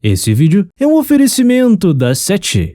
Esse vídeo é um oferecimento da Sete.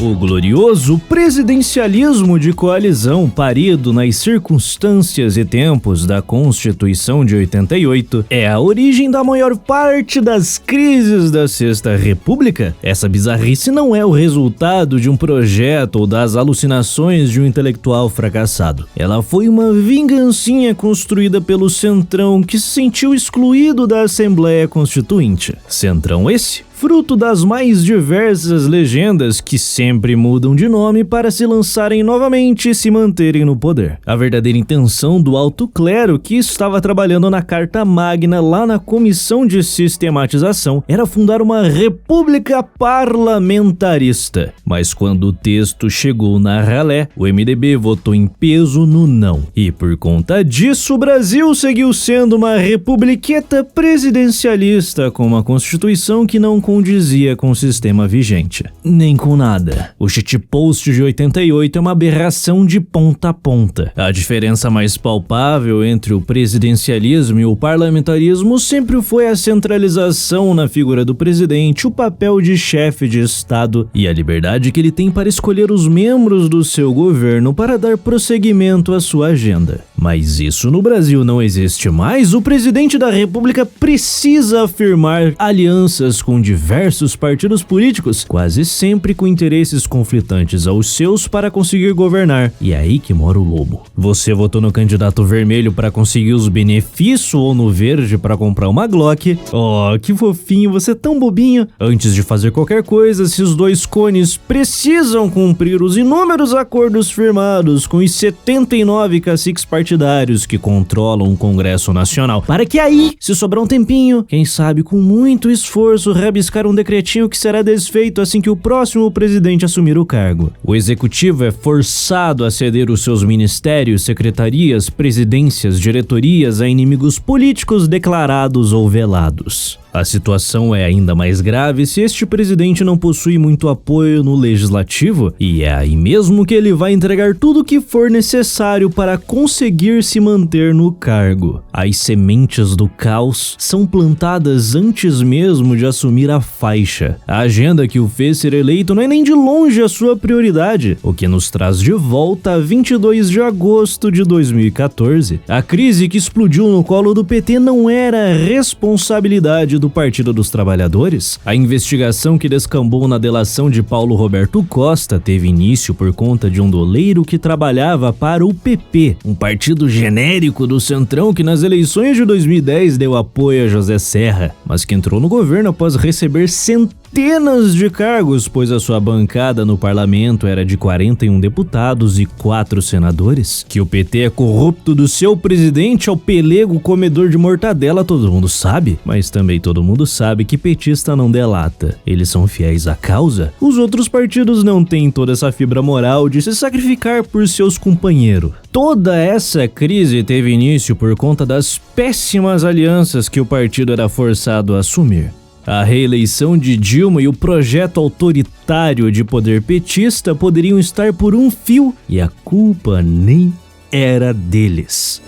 O glorioso presidencialismo de coalizão parido nas circunstâncias e tempos da Constituição de 88 é a origem da maior parte das crises da Sexta República. Essa bizarrice não é o resultado de um projeto ou das alucinações de um intelectual fracassado. Ela foi uma vingancinha construída pelo Centrão que se sentiu excluído da Assembleia Constituinte. Centrão esse fruto das mais diversas legendas que sempre mudam de nome para se lançarem novamente e se manterem no poder. A verdadeira intenção do alto clero que estava trabalhando na Carta Magna lá na Comissão de Sistematização era fundar uma república parlamentarista. Mas quando o texto chegou na ralé, o MDB votou em peso no não. E por conta disso, o Brasil seguiu sendo uma republiqueta presidencialista com uma constituição que não condizia com o sistema vigente. Nem com nada. O shitpost de 88 é uma aberração de ponta a ponta. A diferença mais palpável entre o presidencialismo e o parlamentarismo sempre foi a centralização na figura do presidente, o papel de chefe de Estado e a liberdade que ele tem para escolher os membros do seu governo para dar prosseguimento à sua agenda. Mas isso no Brasil não existe mais. O presidente da República precisa afirmar alianças com diversos partidos políticos, quase sempre com interesses conflitantes aos seus para conseguir governar. E é aí que mora o lobo. Você votou no candidato vermelho para conseguir os benefícios ou no verde para comprar uma Glock? Oh, que fofinho, você é tão bobinho. Antes de fazer qualquer coisa, esses dois cones precisam cumprir os inúmeros acordos firmados com os 79 caciques partidários que controlam o Congresso Nacional, para que aí, se sobrar um tempinho, quem sabe com muito esforço, rabiscar um decretinho que será desfeito assim que o próximo presidente assumir o cargo. O executivo é forçado a ceder os seus ministérios, secretarias, presidências, diretorias a inimigos políticos declarados ou velados. A situação é ainda mais grave se este presidente não possui muito apoio no legislativo, e é aí mesmo que ele vai entregar tudo o que for necessário para conseguir se manter no cargo. As sementes do caos são plantadas antes mesmo de assumir a faixa. A agenda que o fez ser eleito não é nem de longe a sua prioridade, o que nos traz de volta a 22 de agosto de 2014. A crise que explodiu no colo do PT não era responsabilidade do Partido dos Trabalhadores. A investigação que descambou na delação de Paulo Roberto Costa teve início por conta de um doleiro que trabalhava para o PP, um partido genérico do Centrão que nas eleições de 2010 deu apoio a José Serra, mas que entrou no governo após receber centenas de cargos, pois a sua bancada no parlamento era de 41 deputados e 4 senadores. Que o PT é corrupto do seu presidente ao pelego comedor de mortadela, todo mundo sabe, mas também todo mundo sabe que petista não delata. Eles são fiéis à causa. Os outros partidos não têm toda essa fibra moral de se sacrificar por seus companheiros. Toda essa crise teve início por conta das péssimas alianças que o partido era forçado a assumir. A reeleição de Dilma e o projeto autoritário de poder petista poderiam estar por um fio e a culpa nem era deles.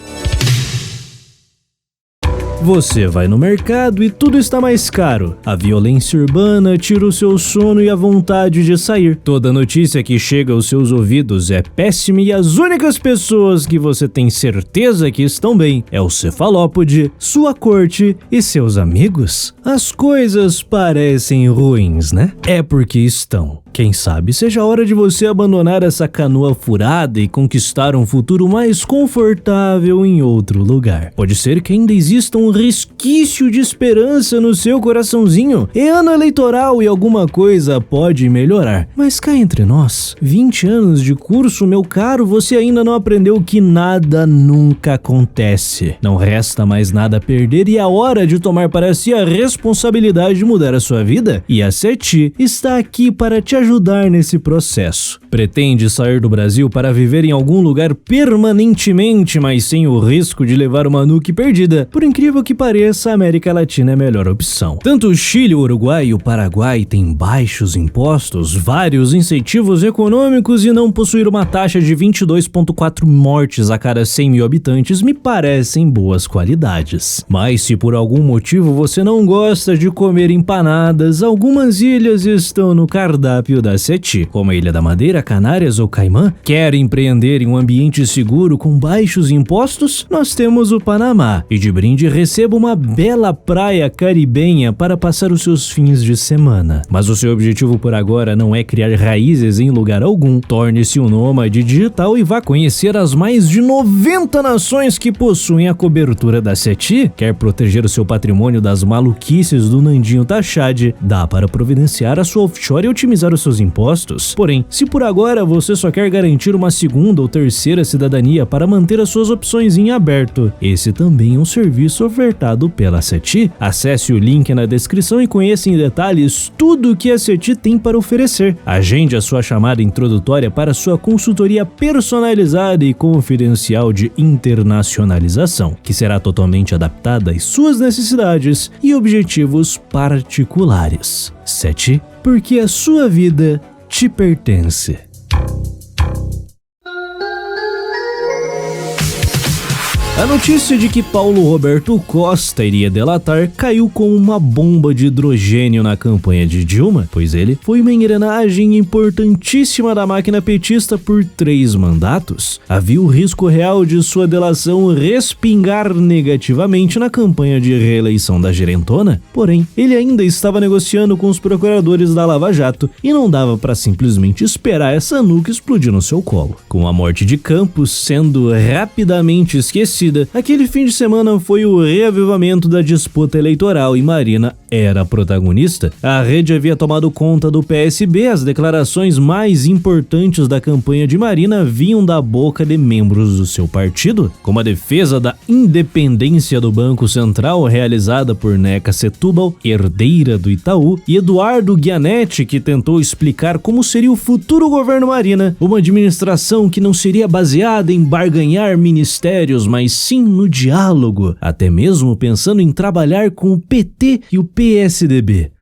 Você vai no mercado e tudo está mais caro. A violência urbana tira o seu sono e a vontade de sair. Toda notícia que chega aos seus ouvidos é péssima e as únicas pessoas que você tem certeza que estão bem é o cefalópode, sua corte e seus amigos. As coisas parecem ruins, né? É porque estão. Quem sabe seja a hora de você abandonar essa canoa furada e conquistar um futuro mais confortável em outro lugar. Pode ser que ainda exista um resquício de esperança no seu coraçãozinho. É ano eleitoral e alguma coisa pode melhorar. Mas cá entre nós, 20 anos de curso, meu caro, você ainda não aprendeu que nada nunca acontece. Não resta mais nada a perder e é a hora de tomar para si a responsabilidade de mudar a sua vida. E a Seti está aqui para te ajudar nesse processo. Pretende sair do Brasil para viver em algum lugar permanentemente, mas sem o risco de levar uma nuke perdida. Por incrível que pareça, a América Latina é a melhor opção. Tanto o Chile, o Uruguai e o Paraguai têm baixos impostos, vários incentivos econômicos e não possuir uma taxa de 22,4 mortes a cada 100 mil habitantes me parecem boas qualidades. Mas se por algum motivo você não gosta de comer empanadas, algumas ilhas estão no cardápio da SETI, como a Ilha da Madeira, Canárias ou Caimã. Quer empreender em um ambiente seguro com baixos impostos? Nós temos o Panamá, e de brinde receba uma bela praia caribenha para passar os seus fins de semana. Mas o seu objetivo por agora não é criar raízes em lugar algum. Torne-se um nômade digital e vá conhecer as mais de 90 nações que possuem a cobertura da SETI. Quer proteger o seu patrimônio das maluquices do Nandinho Tachad? Dá para providenciar a sua offshore e otimizar os seus impostos. Porém, se por agora você só quer garantir uma segunda ou terceira cidadania para manter as suas opções em aberto, esse também é um serviço ofertado pela SETI. Acesse o link na descrição e conheça em detalhes tudo o que a SETI tem para oferecer. Agende a sua chamada introdutória para sua consultoria personalizada e confidencial de internacionalização, que será totalmente adaptada às suas necessidades e objetivos particulares. SETI, porque a sua vida te pertence. A notícia de que Paulo Roberto Costa iria delatar caiu como uma bomba de hidrogênio na campanha de Dilma, pois ele foi uma engrenagem importantíssima da máquina petista por 3 mandatos. Havia o risco real de sua delação respingar negativamente na campanha de reeleição da gerentona, porém, ele ainda estava negociando com os procuradores da Lava Jato e não dava para simplesmente esperar essa nuca explodir no seu colo. Com a morte de Campos sendo rapidamente esquecida, aquele fim de semana foi o reavivamento da disputa eleitoral e Marina era a protagonista. A rede havia tomado conta do PSB, as declarações mais importantes da campanha de Marina vinham da boca de membros do seu partido, como a defesa da independência do Banco Central realizada por Neca Setúbal, herdeira do Itaú, e Eduardo Guianetti, que tentou explicar como seria o futuro governo Marina, uma administração que não seria baseada em barganhar ministérios, mas sim no diálogo, até mesmo pensando em trabalhar com o PT e o PSDB.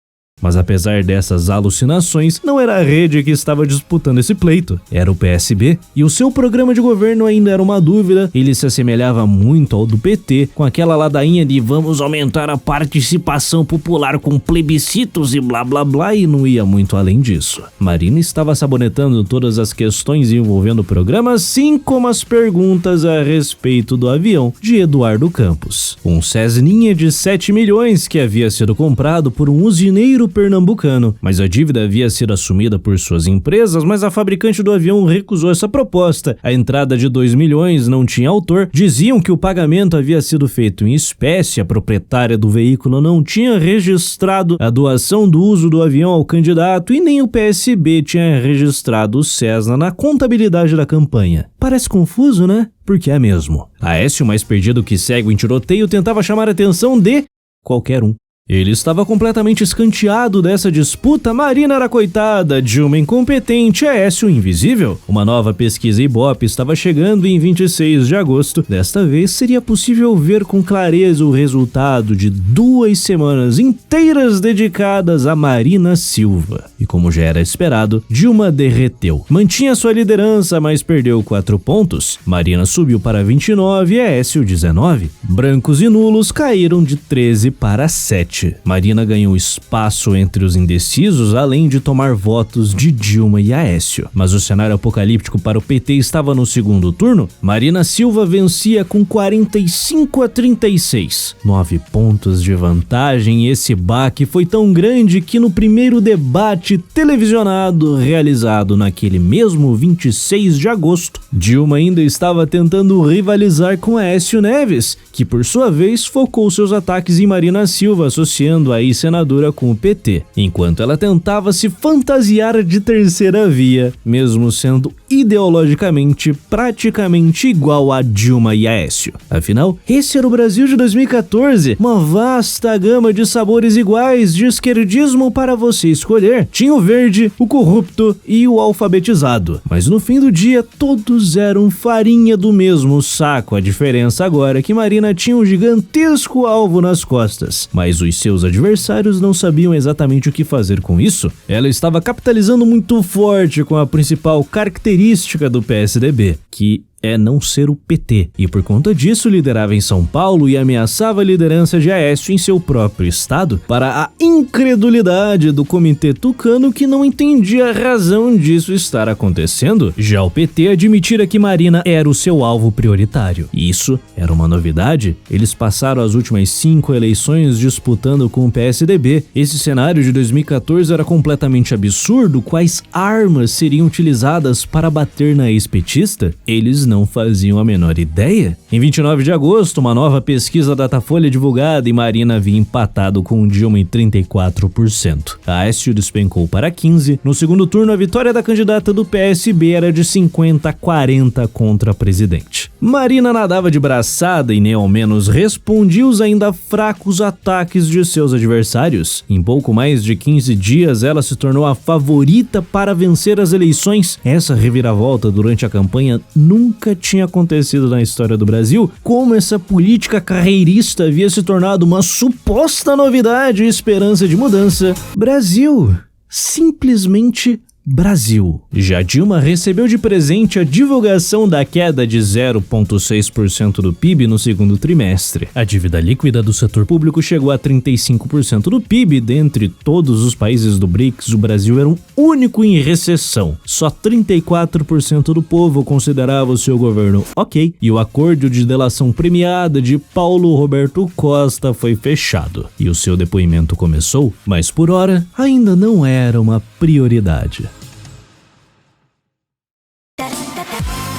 Mas apesar dessas alucinações, não era a rede que estava disputando esse pleito, era o PSB, e o seu programa de governo ainda era uma dúvida. Ele se assemelhava muito ao do PT, com aquela ladainha de vamos aumentar a participação popular com plebiscitos e blá blá blá, e não ia muito além disso. Marina estava sabonetando todas as questões envolvendo o programa, assim como as perguntas a respeito do avião de Eduardo Campos. Um Cessninha de 7 milhões que havia sido comprado por um usineiro pernambucano, mas a dívida havia sido assumida por suas empresas, mas a fabricante do avião recusou essa proposta. A entrada de 2 milhões não tinha autor, diziam que o pagamento havia sido feito em espécie, a proprietária do veículo não tinha registrado a doação do uso do avião ao candidato e nem o PSB tinha registrado o Cessna na contabilidade da campanha. Parece confuso, né? Porque é mesmo. Aécio, mais perdido que cego em tiroteio, tentava chamar a atenção de qualquer um. Ele estava completamente escanteado dessa disputa. Marina era coitada, Dilma incompetente, Aécio invisível. Uma nova pesquisa Ibope estava chegando em 26 de agosto. Desta vez seria possível ver com clareza o resultado de 2 semanas inteiras dedicadas a Marina Silva. E como já era esperado, Dilma derreteu. Mantinha sua liderança, mas perdeu 4 pontos. Marina subiu para 29 e Aécio 19. Brancos e nulos caíram de 13 para 7. Marina ganhou espaço entre os indecisos, além de tomar votos de Dilma e Aécio. Mas o cenário apocalíptico para o PT estava no segundo turno. Marina Silva vencia com 45 a 36. 9 pontos de vantagem, e esse baque foi tão grande que no primeiro debate televisionado realizado naquele mesmo 26 de agosto, Dilma ainda estava tentando rivalizar com Aécio Neves, que por sua vez focou seus ataques em Marina Silva, associando a ex-senadora com o PT, enquanto ela tentava se fantasiar de terceira via, mesmo sendo ideologicamente praticamente igual a Dilma e Aécio. Afinal, esse era o Brasil de 2014, uma vasta gama de sabores iguais de esquerdismo para você escolher. Tinha o verde, o corrupto e o alfabetizado. Mas no fim do dia, todos eram farinha do mesmo saco. A diferença agora é que Marina tinha um gigantesco alvo nas costas, mas os seus adversários não sabiam exatamente o que fazer com isso. Ela estava capitalizando muito forte com a principal característica do PSDB, que é não ser o PT, e por conta disso liderava em São Paulo e ameaçava a liderança de Aécio em seu próprio estado, para a incredulidade do comitê tucano, que não entendia a razão disso estar acontecendo. Já o PT admitira que Marina era o seu alvo prioritário. Isso era uma novidade. Eles passaram as últimas 5 eleições disputando com o PSDB. Esse cenário de 2014 era completamente absurdo. Quais armas seriam utilizadas para bater na ex-petista? Eles não faziam a menor ideia. Em 29 de agosto, uma nova pesquisa Datafolha divulgada e Marina havia empatado com Dilma em 34%. Aécio despencou para 15%. No segundo turno, a vitória da candidata do PSB era de 50-40 contra a presidente. Marina nadava de braçada e nem ao menos respondia os ainda fracos ataques de seus adversários. Em pouco mais de 15 dias, ela se tornou a favorita para vencer as eleições. Essa reviravolta durante a campanha nunca tinha acontecido na história do Brasil. Como essa política carreirista havia se tornado uma suposta novidade e esperança de mudança. Brasil. Simplesmente Brasil. Já Dilma recebeu de presente a divulgação da queda de 0,6% do PIB no segundo trimestre. A dívida líquida do setor público chegou a 35% do PIB. Dentre todos os países do BRICS, o Brasil era o único em recessão. Só 34% do povo considerava o seu governo ok, e o acordo de delação premiada de Paulo Roberto Costa foi fechado. E o seu depoimento começou, mas por hora ainda não era uma prioridade.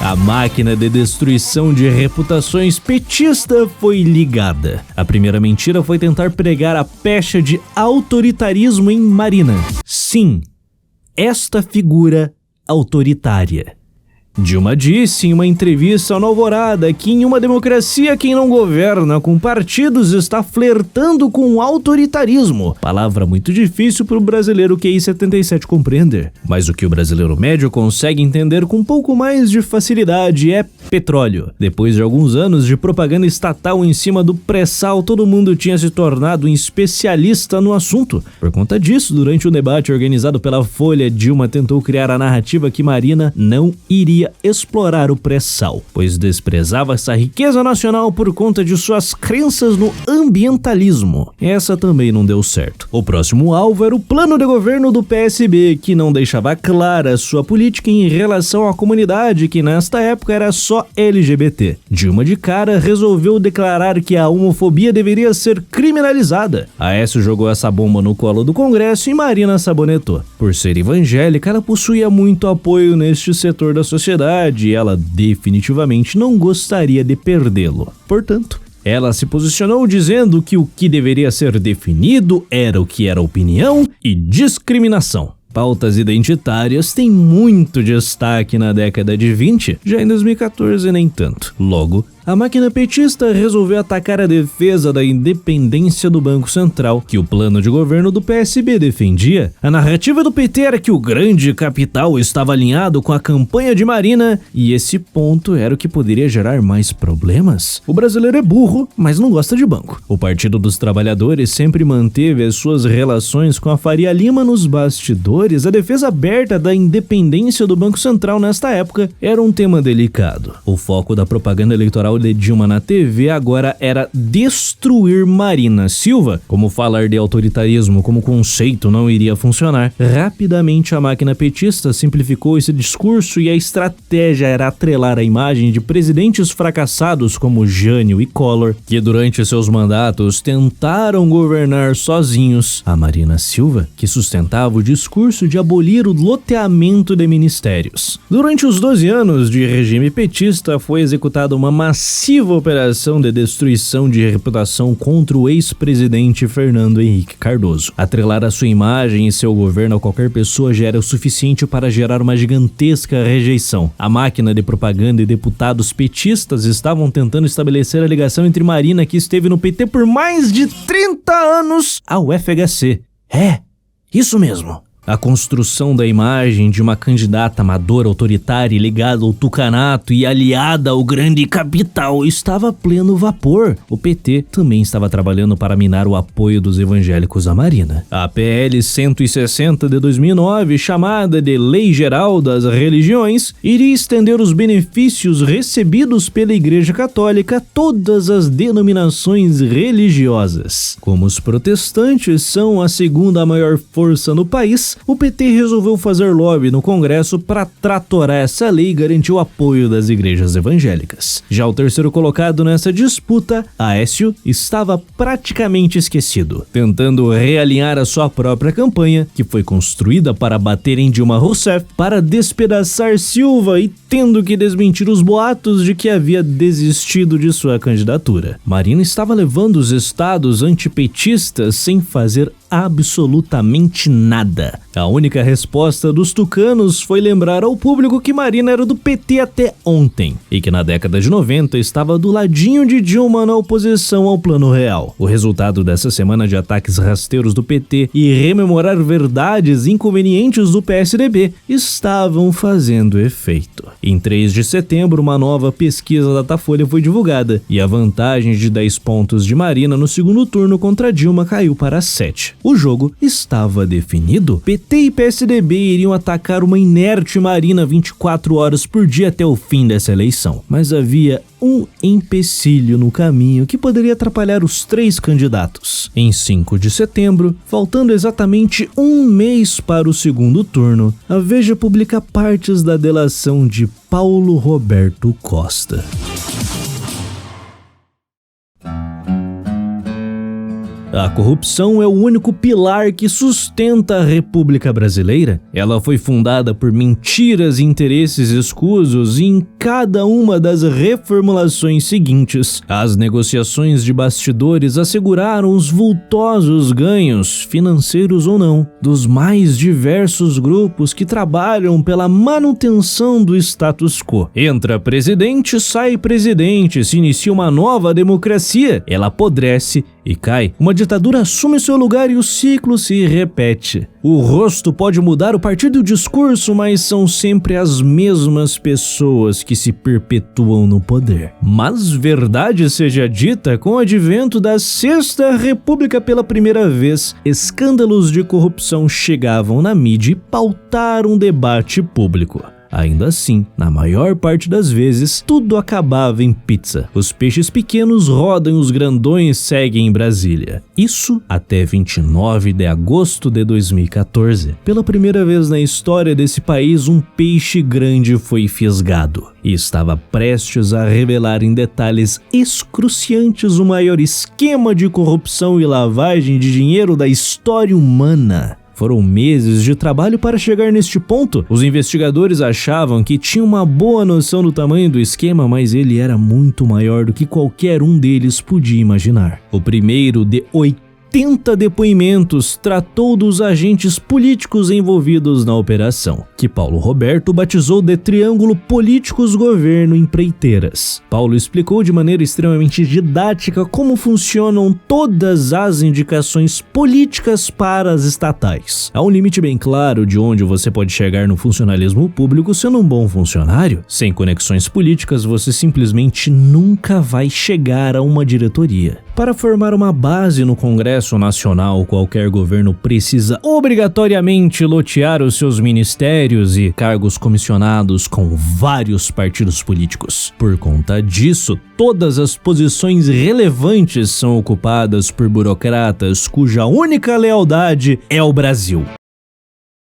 A máquina de destruição de reputações petista foi ligada. A primeira mentira foi tentar pregar a pecha de autoritarismo em Marina. Sim, esta figura autoritária. Dilma disse em uma entrevista ao No Alvorada que em uma democracia quem não governa com partidos está flertando com o autoritarismo. Palavra muito difícil para o brasileiro QI 77 compreender. Mas o que o brasileiro médio consegue entender com um pouco mais de facilidade é petróleo. Depois de alguns anos de propaganda estatal em cima do pré-sal, todo mundo tinha se tornado um especialista no assunto. Por conta disso, durante o debate organizado pela Folha, Dilma tentou criar a narrativa que Marina não iria explorar o pré-sal, pois desprezava essa riqueza nacional por conta de suas crenças no ambientalismo. Essa também não deu certo. O próximo alvo era o plano de governo do PSB, que não deixava clara sua política em relação à comunidade, que nesta época era só LGBT. Dilma de cara resolveu declarar que a homofobia deveria ser criminalizada. Aécio jogou essa bomba no colo do Congresso e Marina sabonetou. Por ser evangélica, ela possuía muito apoio neste setor da sociedade e ela definitivamente não gostaria de perdê-lo. Portanto, ela se posicionou dizendo que o que deveria ser definido era o que era opinião e discriminação. Pautas identitárias têm muito destaque na década de 20, já em 2014 nem tanto. Logo, a máquina petista resolveu atacar a defesa da independência do Banco Central, que o plano de governo do PSB defendia. A narrativa do PT era que o grande capital estava alinhado com a campanha de Marina, e esse ponto era o que poderia gerar mais problemas. O brasileiro é burro, mas não gosta de banco. O Partido dos Trabalhadores sempre manteve as suas relações com a Faria Lima nos bastidores. A defesa aberta da independência do Banco Central nesta época era um tema delicado. O foco da propaganda eleitoral de Dilma na TV agora era destruir Marina Silva. Como falar de autoritarismo como conceito não iria funcionar, rapidamente a máquina petista simplificou esse discurso e a estratégia era atrelar a imagem de presidentes fracassados como Jânio e Collor, que durante seus mandatos tentaram governar sozinhos, a Marina Silva, que sustentava o discurso de abolir o loteamento de ministérios. Durante os 12 anos de regime petista foi executada uma massiva massiva operação de destruição de reputação contra o ex-presidente Fernando Henrique Cardoso. Atrelar a sua imagem e seu governo a qualquer pessoa já era o suficiente para gerar uma gigantesca rejeição. A máquina de propaganda e deputados petistas estavam tentando estabelecer a ligação entre Marina, que esteve no PT por mais de 30 anos, ao FHC. Isso mesmo. A construção da imagem de uma candidata amadora, autoritária, ligada ao tucanato e aliada ao grande capital estava a pleno vapor. O PT também estava trabalhando para minar o apoio dos evangélicos à Marina. A PL 160 de 2009, chamada de Lei Geral das Religiões, iria estender os benefícios recebidos pela Igreja Católica a todas as denominações religiosas. Como os protestantes são a segunda maior força no país, o PT resolveu fazer lobby no Congresso para tratorar essa lei e garantir o apoio das igrejas evangélicas. Já o terceiro colocado nessa disputa, Aécio, estava praticamente esquecido, tentando realinhar a sua própria campanha, que foi construída para bater em Dilma Rousseff, para despedaçar Silva e tendo que desmentir os boatos de que havia desistido de sua candidatura. Marina estava levando os estados antipetistas sem fazer absolutamente nada. A única resposta dos tucanos foi lembrar ao público que Marina era do PT até ontem e que na década de 90 estava do ladinho de Dilma na oposição ao Plano Real. O resultado dessa semana de ataques rasteiros do PT e rememorar verdades inconvenientes do PSDB estavam fazendo efeito. Em 3 de setembro, uma nova pesquisa da Datafolha foi divulgada e a vantagem de 10 pontos de Marina no segundo turno contra Dilma caiu para 7. O jogo estava definido. PT e PSDB iriam atacar uma inerte Marina 24 horas por dia até o fim dessa eleição. Mas havia um empecilho no caminho que poderia atrapalhar os 3 candidatos. Em 5 de setembro, faltando exatamente um mês para o segundo turno, a Veja publica partes da delação de Paulo Roberto Costa. A corrupção é o único pilar que sustenta a República Brasileira. Ela foi fundada por mentiras e interesses escusos e em cada uma das reformulações seguintes, as negociações de bastidores asseguraram os vultosos ganhos, financeiros ou não, dos mais diversos grupos que trabalham pela manutenção do status quo. Entra presidente, sai presidente, se inicia uma nova democracia, ela apodrece e cai. Uma ditadura assume seu lugar e o ciclo se repete. O rosto pode mudar, o partido e o discurso, mas são sempre as mesmas pessoas que se perpetuam no poder. Mas verdade seja dita, com o advento da Sexta República pela primeira vez, escândalos de corrupção chegavam na mídia e pautaram um debate público. Ainda assim, na maior parte das vezes, tudo acabava em pizza. Os peixes pequenos rodam e os grandões seguem em Brasília. Isso até 29 de agosto de 2014. Pela primeira vez na história desse país, um peixe grande foi fisgado e estava prestes a revelar em detalhes excruciantes o maior esquema de corrupção e lavagem de dinheiro da história humana. Foram meses de trabalho para chegar neste ponto. Os investigadores achavam que tinham uma boa noção do tamanho do esquema, mas ele era muito maior do que qualquer um deles podia imaginar. O primeiro de 80 depoimentos tratou dos agentes políticos envolvidos na operação, que Paulo Roberto batizou de Triângulo Políticos Governo Empreiteiras. Paulo explicou de maneira extremamente didática como funcionam todas as indicações políticas para as estatais. Há um limite bem claro de onde você pode chegar no funcionalismo público sendo um bom funcionário. Sem conexões políticas, você simplesmente nunca vai chegar a uma diretoria. Para formar uma base no Congresso Nacional, qualquer governo precisa obrigatoriamente lotear os seus ministérios e cargos comissionados com vários partidos políticos. Por conta disso, todas as posições relevantes são ocupadas por burocratas cuja única lealdade é o Brasil.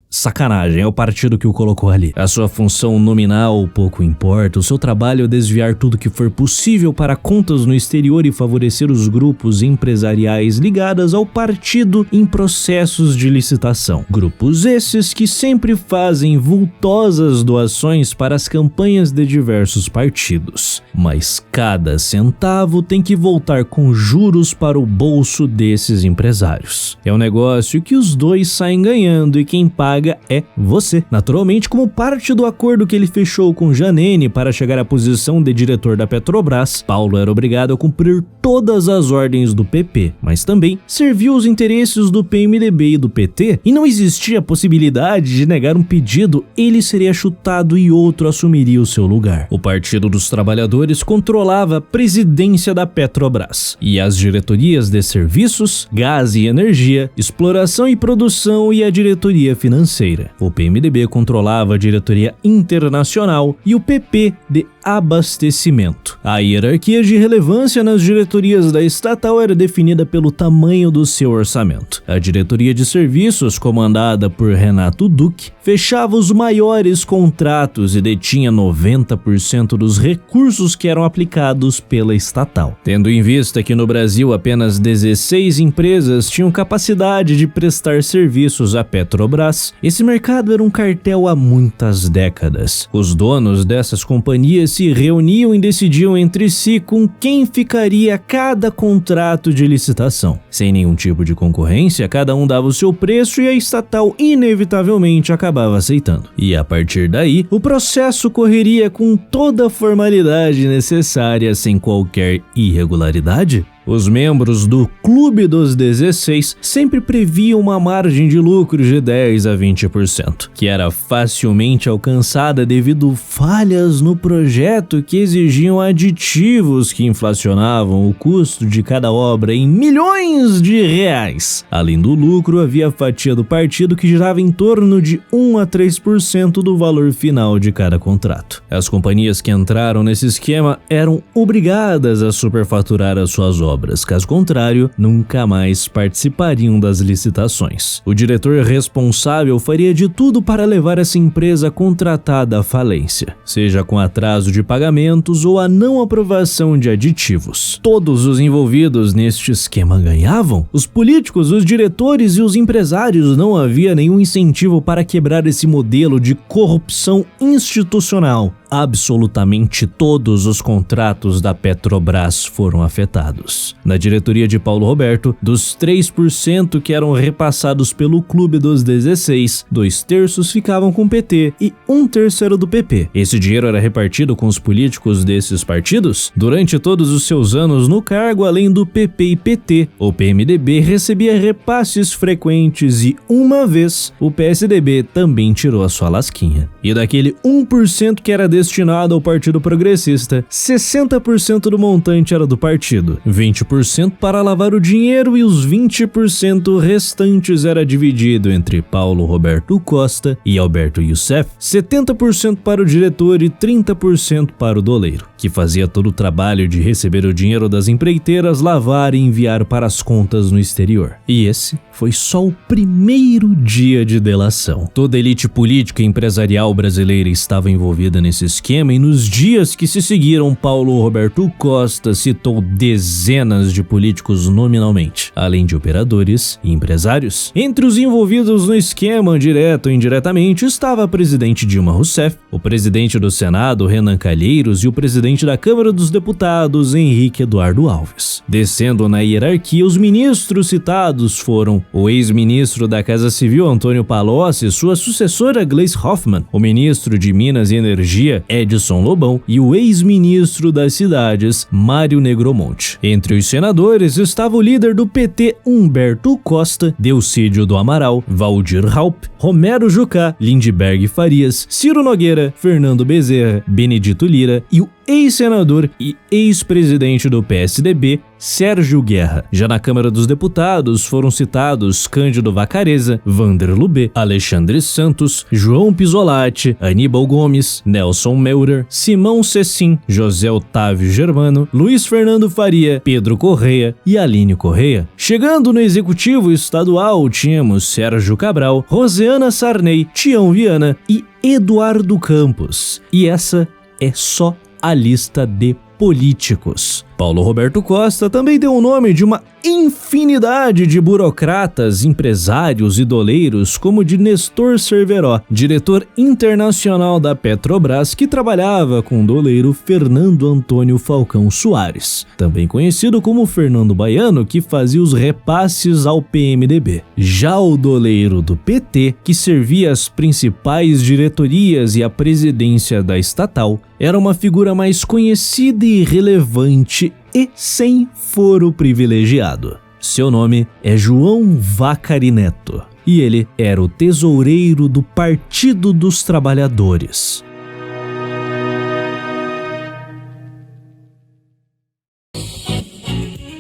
sacanagem, é o partido que o colocou ali. A sua função nominal pouco importa, o seu trabalho é desviar tudo que for possível para contas no exterior e favorecer os grupos empresariais ligados ao partido em processos de licitação. Grupos esses que sempre fazem vultosas doações para as campanhas de diversos partidos. Mas cada centavo tem que voltar com juros para o bolso desses empresários. É um negócio que os dois saem ganhando e quem paga é você. Naturalmente, como parte do acordo que ele fechou com Janene para chegar à posição de diretor da Petrobras, Paulo era obrigado a cumprir todas as ordens do PP, mas também serviu os interesses do PMDB e do PT, e não existia a possibilidade de negar um pedido, ele seria chutado e outro assumiria o seu lugar. O Partido dos Trabalhadores controlava a presidência da Petrobras e as diretorias de serviços, gás e energia, exploração e produção e a diretoria financeira. O PMDB controlava a diretoria internacional e o PP de abastecimento. A hierarquia de relevância nas diretorias da estatal era definida pelo tamanho do seu orçamento. A diretoria de serviços, comandada por Renato Duque, fechava os maiores contratos e detinha 90% dos recursos que eram aplicados pela estatal. Tendo em vista que no Brasil apenas 16 empresas tinham capacidade de prestar serviços à Petrobras, esse mercado era um cartel há muitas décadas. Os donos dessas companhias se reuniam e decidiam entre si com quem ficaria cada contrato de licitação. Sem nenhum tipo de concorrência, cada um dava o seu preço e a estatal inevitavelmente acabava aceitando. E a partir daí, o processo correria com toda a formalidade necessária sem qualquer irregularidade. Os membros do Clube dos 16 sempre previam uma margem de lucro de 10 a 20%, que era facilmente alcançada devido falhas no projeto que exigiam aditivos que inflacionavam o custo de cada obra em milhões de reais. Além do lucro, havia a fatia do partido que girava em torno de 1 a 3% do valor final de cada contrato. As companhias que entraram nesse esquema eram obrigadas a superfaturar as suas obras. Caso contrário, nunca mais participariam das licitações. O diretor responsável faria de tudo para levar essa empresa contratada à falência, seja com atraso de pagamentos ou a não aprovação de aditivos. Todos os envolvidos neste esquema ganhavam. Os políticos, os diretores e os empresários. Não havia nenhum incentivo para quebrar esse modelo de corrupção institucional. Absolutamente todos os contratos da Petrobras foram afetados. Na diretoria de Paulo Roberto, dos 3% que eram repassados pelo Clube dos 16, 2/3 ficavam com o PT e 1/3 do PP. Esse dinheiro era repartido com os políticos desses partidos? Durante todos os seus anos no cargo, além do PP e PT, o PMDB recebia repasses frequentes e, uma vez, o PSDB também tirou a sua lasquinha. E daquele 1% que era destinado ao Partido Progressista, 60% do montante era do partido, 20% para lavar o dinheiro e os 20% restantes era dividido entre Paulo Roberto Costa e Alberto Youssef, 70% para o diretor e 30% para o doleiro, que fazia todo o trabalho de receber o dinheiro das empreiteiras, lavar e enviar para as contas no exterior. E esse foi só o primeiro dia de delação. Toda a elite política e empresarial brasileira estava envolvida nesse esquema e nos dias que se seguiram, Paulo Roberto Costa citou dezenas de políticos nominalmente, além de operadores e empresários. Entre os envolvidos no esquema, direto ou indiretamente, estava a presidente Dilma Rousseff, o presidente do Senado, Renan Calheiros, e o presidente da Câmara dos Deputados, Henrique Eduardo Alves. Descendo na hierarquia, os ministros citados foram o ex-ministro da Casa Civil, Antônio Palocci, sua sucessora, Gleisi Hoffmann, o ministro de Minas e Energia, Edson Lobão, e o ex-ministro das Cidades, Mário Negromonte. Entre os senadores estava o líder do PT, Humberto Costa, Delcídio do Amaral, Valdir Raupp, Romero Jucá, Lindbergh Farias, Ciro Nogueira, Fernando Bezerra, Benedito Lira e o ex-senador e ex-presidente do PSDB, Sérgio Guerra. Já na Câmara dos Deputados foram citados Cândido Vacarezza, Vander Lubê, Alexandre Santos, João Pisolatti, Aníbal Gomes, Nelson Meurer, Simão Cecim, José Otávio Germano, Luiz Fernando Faria, Pedro Correia e Aline Correia. Chegando no Executivo Estadual, tínhamos Sérgio Cabral, Rosiana Sarney, Tião Viana e Eduardo Campos. E essa é só a lista de políticos. Paulo Roberto Costa também deu o nome de uma infinidade de burocratas, empresários e doleiros, como o de Nestor Cerveró, diretor internacional da Petrobras, que trabalhava com o doleiro Fernando Antônio Falcão Soares, também conhecido como Fernando Baiano, que fazia os repasses ao PMDB. Já o doleiro do PT, que servia as principais diretorias e a presidência da estatal, era uma figura mais conhecida e relevante e sem foro privilegiado. Seu nome é João Vacari Neto e ele era o tesoureiro do Partido dos Trabalhadores.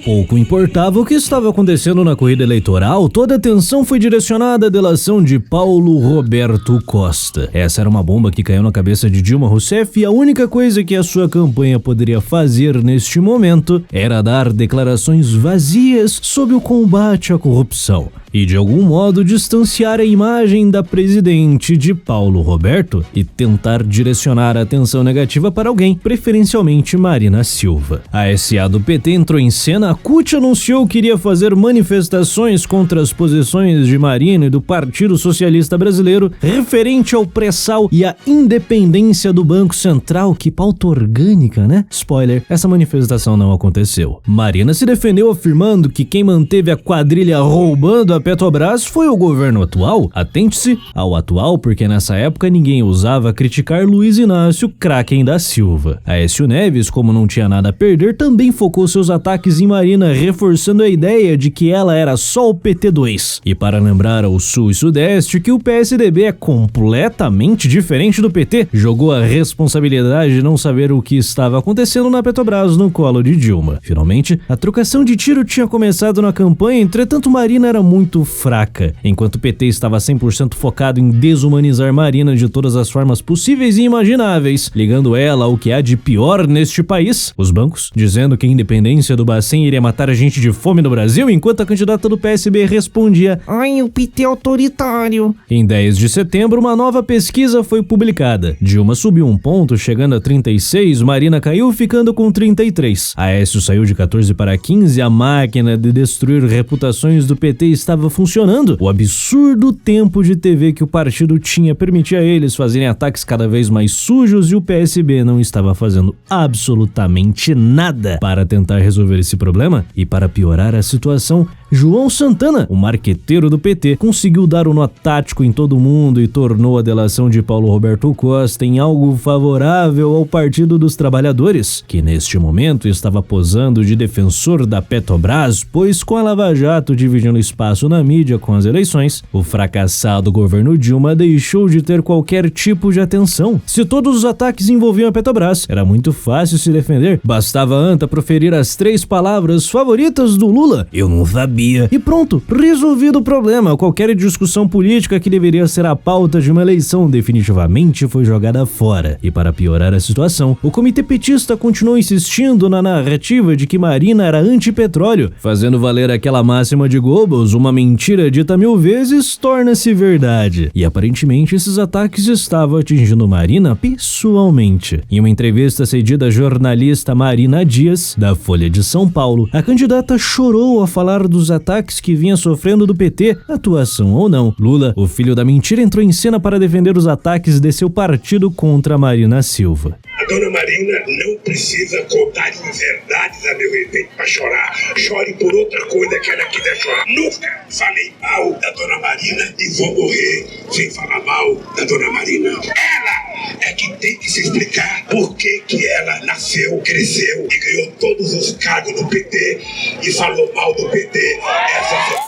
Pouco importava o que estava acontecendo na corrida eleitoral, toda a atenção foi direcionada à delação de Paulo Roberto Costa. Essa era uma bomba que caiu na cabeça de Dilma Rousseff e a única coisa que a sua campanha poderia fazer neste momento era dar declarações vazias sobre o combate à corrupção e, de algum modo, distanciar a imagem da presidente de Paulo Roberto e tentar direcionar a atenção negativa para alguém, preferencialmente Marina Silva. A SA do PT entrou em cena, a CUT anunciou que iria fazer manifestações contra as posições de Marina e do Partido Socialista Brasileiro referente ao pré-sal e à independência do Banco Central. Que pauta orgânica, né? Spoiler, essa manifestação não aconteceu. Marina se defendeu afirmando que quem manteve a quadrilha roubando a Petrobras foi o governo atual. Atente-se ao atual, porque nessa época ninguém ousava criticar Luiz Inácio Kraken da Silva. Aécio Neves, como não tinha nada a perder, também focou seus ataques em Marina, reforçando a ideia de que ela era só o PT2. E para lembrar ao Sul e Sudeste que o PSDB é completamente diferente do PT, jogou a responsabilidade de não saber o que estava acontecendo na Petrobras no colo de Dilma. Finalmente, a trocação de tiro tinha começado na campanha, entretanto Marina era muito fraca. Enquanto o PT estava 100% focado em desumanizar Marina de todas as formas possíveis e imagináveis, ligando ela ao que há de pior neste país, os bancos, dizendo que a independência do Bacen iria matar a gente de fome no Brasil, enquanto a candidata do PSB respondia: "Ai, o PT é autoritário". Em 10 de setembro, uma nova pesquisa foi publicada. Dilma subiu um ponto, chegando a 36, Marina caiu, ficando com 33. Aécio saiu de 14 para 15, a máquina de destruir reputações do PT estava funcionando. O absurdo tempo de TV que o partido tinha permitia a eles fazerem ataques cada vez mais sujos e o PSB não estava fazendo absolutamente nada para tentar resolver esse problema. E para piorar a situação, João Santana, o marqueteiro do PT, conseguiu dar um nó tático em todo mundo e tornou a delação de Paulo Roberto Costa em algo favorável ao Partido dos Trabalhadores, que neste momento estava posando de defensor da Petrobras, pois com a Lava Jato dividindo espaço na mídia com as eleições, o fracassado governo Dilma deixou de ter qualquer tipo de atenção. Se todos os ataques envolviam a Petrobras, era muito fácil se defender, bastava a anta proferir as 3 palavras favoritas do Lula: "Eu não sabia". E pronto, resolvido o problema. Qualquer discussão política que deveria ser a pauta de uma eleição definitivamente foi jogada fora. E para piorar a situação, o comitê petista continuou insistindo na narrativa de que Marina era anti-petróleo, fazendo valer aquela máxima de Goebbels: uma mentira dita 1000 vezes torna-se verdade. E aparentemente esses ataques estavam atingindo Marina pessoalmente. Em uma entrevista cedida à jornalista Marina Dias, da Folha de São Paulo, a candidata chorou ao falar dos ataques que vinha sofrendo do PT, atuação ou não. Lula, o filho da mentira, entrou em cena para defender os ataques de seu partido contra Marina Silva. A dona Marina não precisa contar inverdades a meu respeito para chorar. Chore por outra coisa que ela quiser chorar. Nunca falei mal da dona Marina e vou morrer sem falar mal da dona Marina. Ela é que tem que se explicar por que ela nasceu, cresceu e ganhou todos os cargos no PT e falou mal do PT.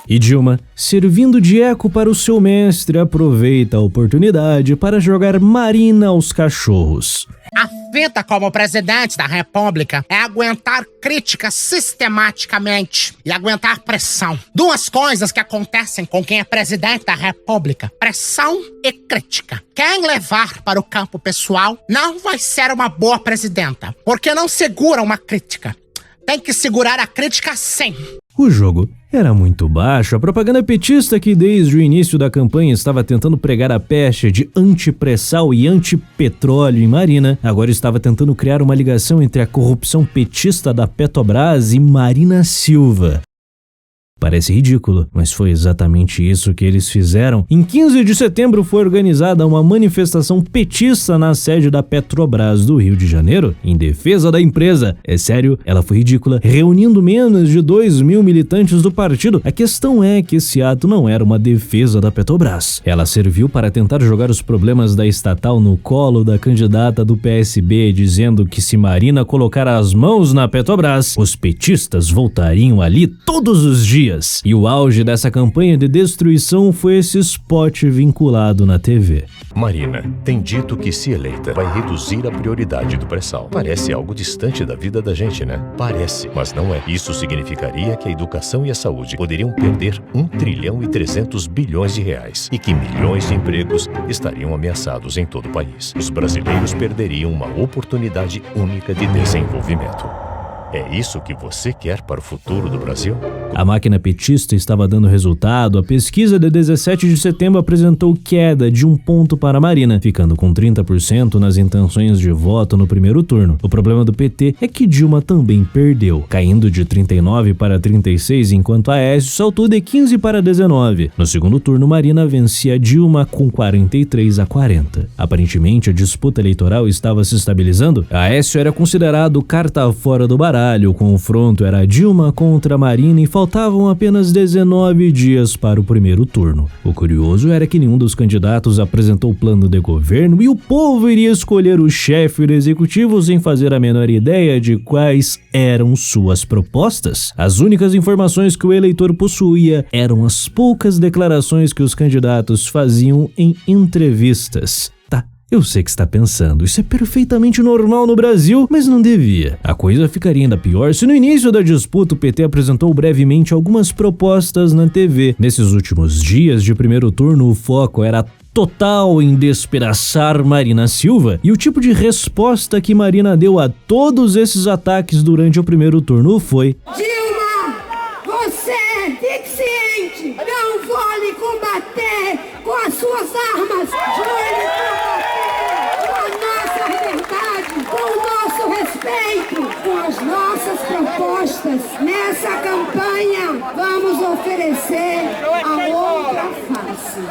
E Dilma, servindo de eco para o seu mestre, aproveita a oportunidade para jogar Marina aos cachorros. vida como presidente da República é aguentar críticas sistematicamente e aguentar pressão. Duas coisas que acontecem com quem é presidente da República: pressão e crítica. Quem levar para o campo pessoal não vai ser uma boa presidenta, porque não segura uma crítica. Tem que segurar a crítica sim. O jogo era muito baixo. A propaganda petista, que desde o início da campanha estava tentando pregar a pecha de anti-pré-sal e anti-petróleo em Marina, agora estava tentando criar uma ligação entre a corrupção petista da Petrobras e Marina Silva. Parece ridículo, mas foi exatamente isso que eles fizeram. Em 15 de setembro foi organizada uma manifestação petista na sede da Petrobras do Rio de Janeiro, em defesa da empresa. É sério, ela foi ridícula, reunindo menos de 2.000 militantes do partido. A questão é que esse ato não era uma defesa da Petrobras. Ela serviu para tentar jogar os problemas da estatal no colo da candidata do PSB, dizendo que se Marina colocar as mãos na Petrobras, os petistas voltariam ali todos os dias. E o auge dessa campanha de destruição foi esse spot vinculado na TV. Marina tem dito que, se eleita, vai reduzir a prioridade do pré-sal. Parece algo distante da vida da gente, né? Parece, mas não é. Isso significaria que a educação e a saúde poderiam perder 1,3 trilhão de reais e que milhões de empregos estariam ameaçados em todo o país. Os brasileiros perderiam uma oportunidade única de desenvolvimento. É isso que você quer para o futuro do Brasil? A máquina petista estava dando resultado. A pesquisa de 17 de setembro apresentou queda de 1 ponto para Marina, ficando com 30% nas intenções de voto no primeiro turno. O problema do PT é que Dilma também perdeu, caindo de 39 para 36, enquanto Aécio saltou de 15 para 19. No segundo turno, Marina vencia Dilma com 43 a 40. Aparentemente, a disputa eleitoral estava se estabilizando. Aécio era considerado carta fora do baralho. O confronto era Dilma contra Marina e faltavam apenas 19 dias para o primeiro turno. O curioso era que nenhum dos candidatos apresentou plano de governo e o povo iria escolher o chefe do executivo sem fazer a menor ideia de quais eram suas propostas. As únicas informações que o eleitor possuía eram as poucas declarações que os candidatos faziam em entrevistas. Eu sei que está pensando, isso é perfeitamente normal no Brasil, mas não devia. A coisa ficaria ainda pior se no início da disputa o PT apresentou brevemente algumas propostas na TV. Nesses últimos dias de primeiro turno, o foco era total em despedaçar Marina Silva, e o tipo de resposta que Marina deu a todos esses ataques durante o primeiro turno foi: Dilma, você fique ciente, não vou lhe combater com as suas armas, vou lhe combater com a nossa verdade, com o nosso respeito, com as nossas propostas. Nessa campanha vamos oferecer a outra face.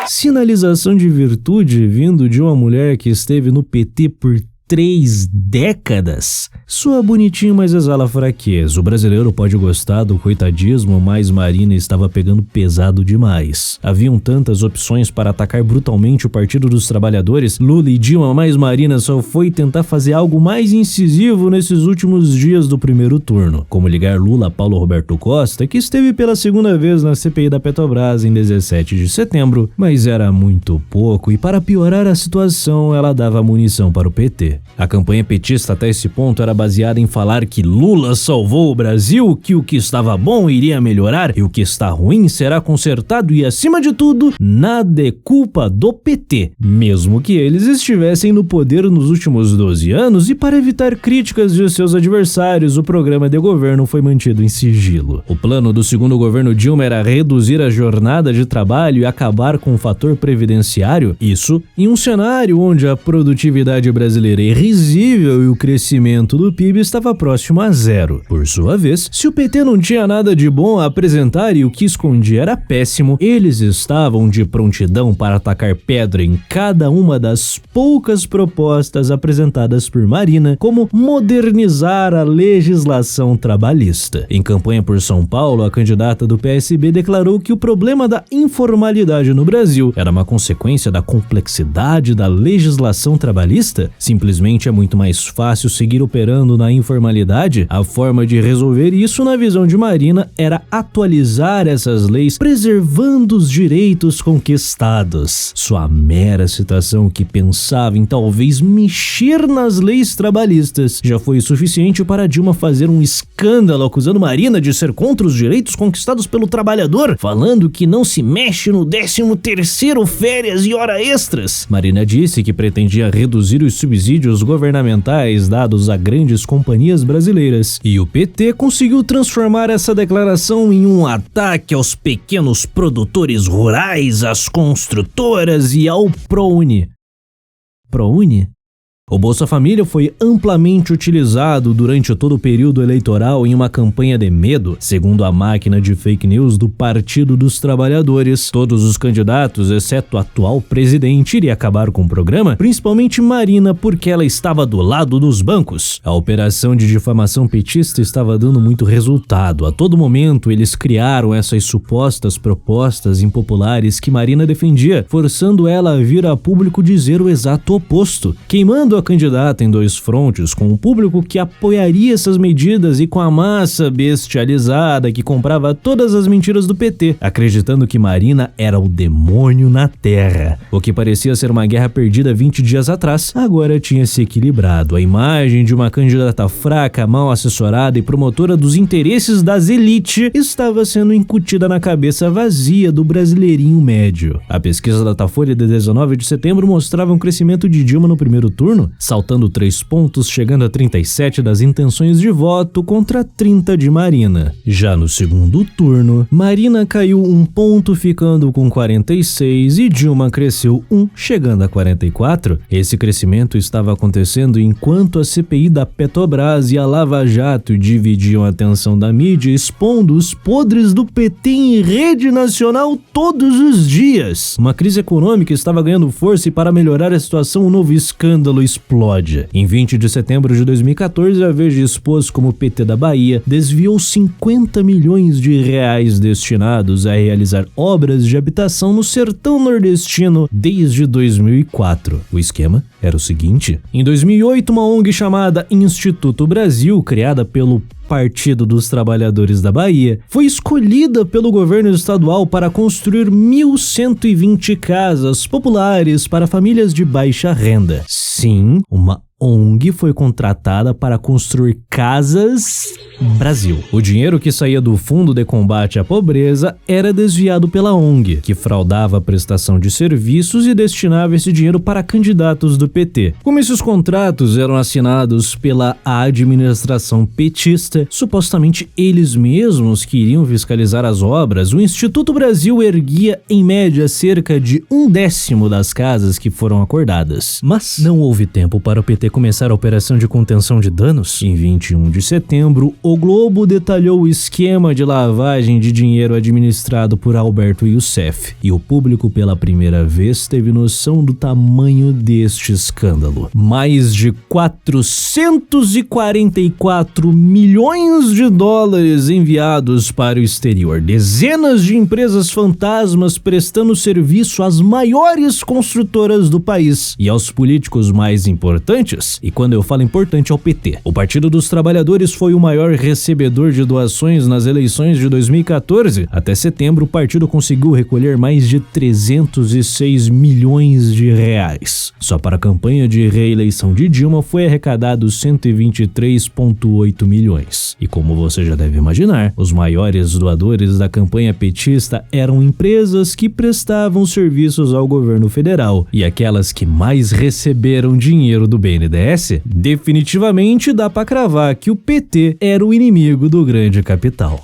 Sinalização de virtude vindo de uma mulher que esteve no PT por 3 décadas. Soa bonitinho, mas exala fraqueza. O brasileiro pode gostar do coitadismo, mas Marina estava pegando pesado demais. Haviam tantas opções para atacar brutalmente o Partido dos Trabalhadores, Lula e Dilma, mas Marina só foi tentar fazer algo mais incisivo nesses últimos dias do primeiro turno, como ligar Lula a Paulo Roberto Costa, que esteve pela segunda vez na CPI da Petrobras em 17 de setembro, mas era muito pouco e, para piorar a situação, ela dava munição para o PT. A campanha petista até esse ponto era baseada em falar que Lula salvou o Brasil, que o que estava bom iria melhorar e o que está ruim será consertado e, acima de tudo, nada é culpa do PT, mesmo que eles estivessem no poder nos últimos 12 anos, e para evitar críticas de seus adversários, o programa de governo foi mantido em sigilo. O plano do segundo governo Dilma era reduzir a jornada de trabalho e acabar com o fator previdenciário, isso em um cenário onde a produtividade brasileira é irrisível e o crescimento do PIB estava próximo a zero. Por sua vez, se o PT não tinha nada de bom a apresentar e o que escondia era péssimo, eles estavam de prontidão para atacar pedra em cada uma das poucas propostas apresentadas por Marina, como modernizar a legislação trabalhista. Em campanha por São Paulo, a candidata do PSB declarou que o problema da informalidade no Brasil era uma consequência da complexidade da legislação trabalhista. Simplesmente Simplesmente é muito mais fácil seguir operando na informalidade? A forma de resolver isso, na visão de Marina, era atualizar essas leis, preservando os direitos conquistados. Sua mera citação que pensava em talvez mexer nas leis trabalhistas já foi suficiente para Dilma fazer um escândalo acusando Marina de ser contra os direitos conquistados pelo trabalhador, falando que não se mexe no 13º férias e hora extras. Marina disse que pretendia reduzir os subsídios governamentais dados a grandes companhias brasileiras, e o PT conseguiu transformar essa declaração em um ataque aos pequenos produtores rurais, às construtoras e ao ProUni. ProUni? O Bolsa Família foi amplamente utilizado durante todo o período eleitoral em uma campanha de medo, segundo a máquina de fake news do Partido dos Trabalhadores. Todos os candidatos, exceto o atual presidente, iriam acabar com o programa, principalmente Marina, porque ela estava do lado dos bancos. A operação de difamação petista estava dando muito resultado. A todo momento, eles criaram essas supostas propostas impopulares que Marina defendia, forçando ela a vir a público dizer o exato oposto, queimando a candidata em dois frontes, com o público que apoiaria essas medidas e com a massa bestializada que comprava todas as mentiras do PT, acreditando que Marina era o demônio na terra. O que parecia ser uma guerra perdida 20 dias atrás, agora tinha se equilibrado. A imagem de uma candidata fraca, mal assessorada e promotora dos interesses das elites estava sendo incutida na cabeça vazia do brasileirinho médio. A pesquisa da Datafolha de 19 de setembro mostrava um crescimento de Dilma no primeiro turno, saltando 3 pontos, chegando a 37 das intenções de voto contra 30 de Marina. Já no segundo turno, Marina caiu 1 ponto, ficando com 46, e Dilma cresceu 1, chegando a 44. Esse crescimento estava acontecendo enquanto a CPI da Petrobras e a Lava Jato dividiam a atenção da mídia, expondo os podres do PT em rede nacional todos os dias. Uma crise econômica estava ganhando força e, para melhorar a situação, um novo escândalo explode. Em 20 de setembro de 2014, a Veja expôs como o PT da Bahia desviou 50 milhões de reais destinados a realizar obras de habitação no sertão nordestino desde 2004. O esquema era o seguinte: em 2008, uma ONG chamada Instituto Brasil, criada pelo Partido dos Trabalhadores da Bahia, foi escolhida pelo governo estadual para construir 1.120 casas populares para famílias de baixa renda. Sim, uma ONG foi contratada para construir casas Brasil. O dinheiro que saía do Fundo de Combate à Pobreza era desviado pela ONG, que fraudava a prestação de serviços e destinava esse dinheiro para candidatos do PT. Como esses contratos eram assinados pela administração petista, supostamente eles mesmos que iriam fiscalizar as obras, o Instituto Brasil erguia em média cerca de 1/10 das casas que foram acordadas. Mas não houve tempo para o PT começar a operação de contenção de danos. Em 21 de setembro, o Globo detalhou o esquema de lavagem de dinheiro administrado por Alberto Youssef, e o público pela primeira vez teve noção do tamanho deste escândalo. Mais de 444 milhões de dólares enviados para o exterior. Dezenas de empresas fantasmas prestando serviço às maiores construtoras do país e aos políticos mais importantes. E quando eu falo importante, é o PT. O Partido dos Trabalhadores foi o maior recebedor de doações nas eleições de 2014. Até setembro, o partido conseguiu recolher mais de 306 milhões de reais. Só para a campanha de reeleição de Dilma foi arrecadado 123,8 milhões. E como você já deve imaginar, os maiores doadores da campanha petista eram empresas que prestavam serviços ao governo federal, e aquelas que mais receberam dinheiro do BNDES, definitivamente dá pra cravar que o PT era o inimigo do grande capital.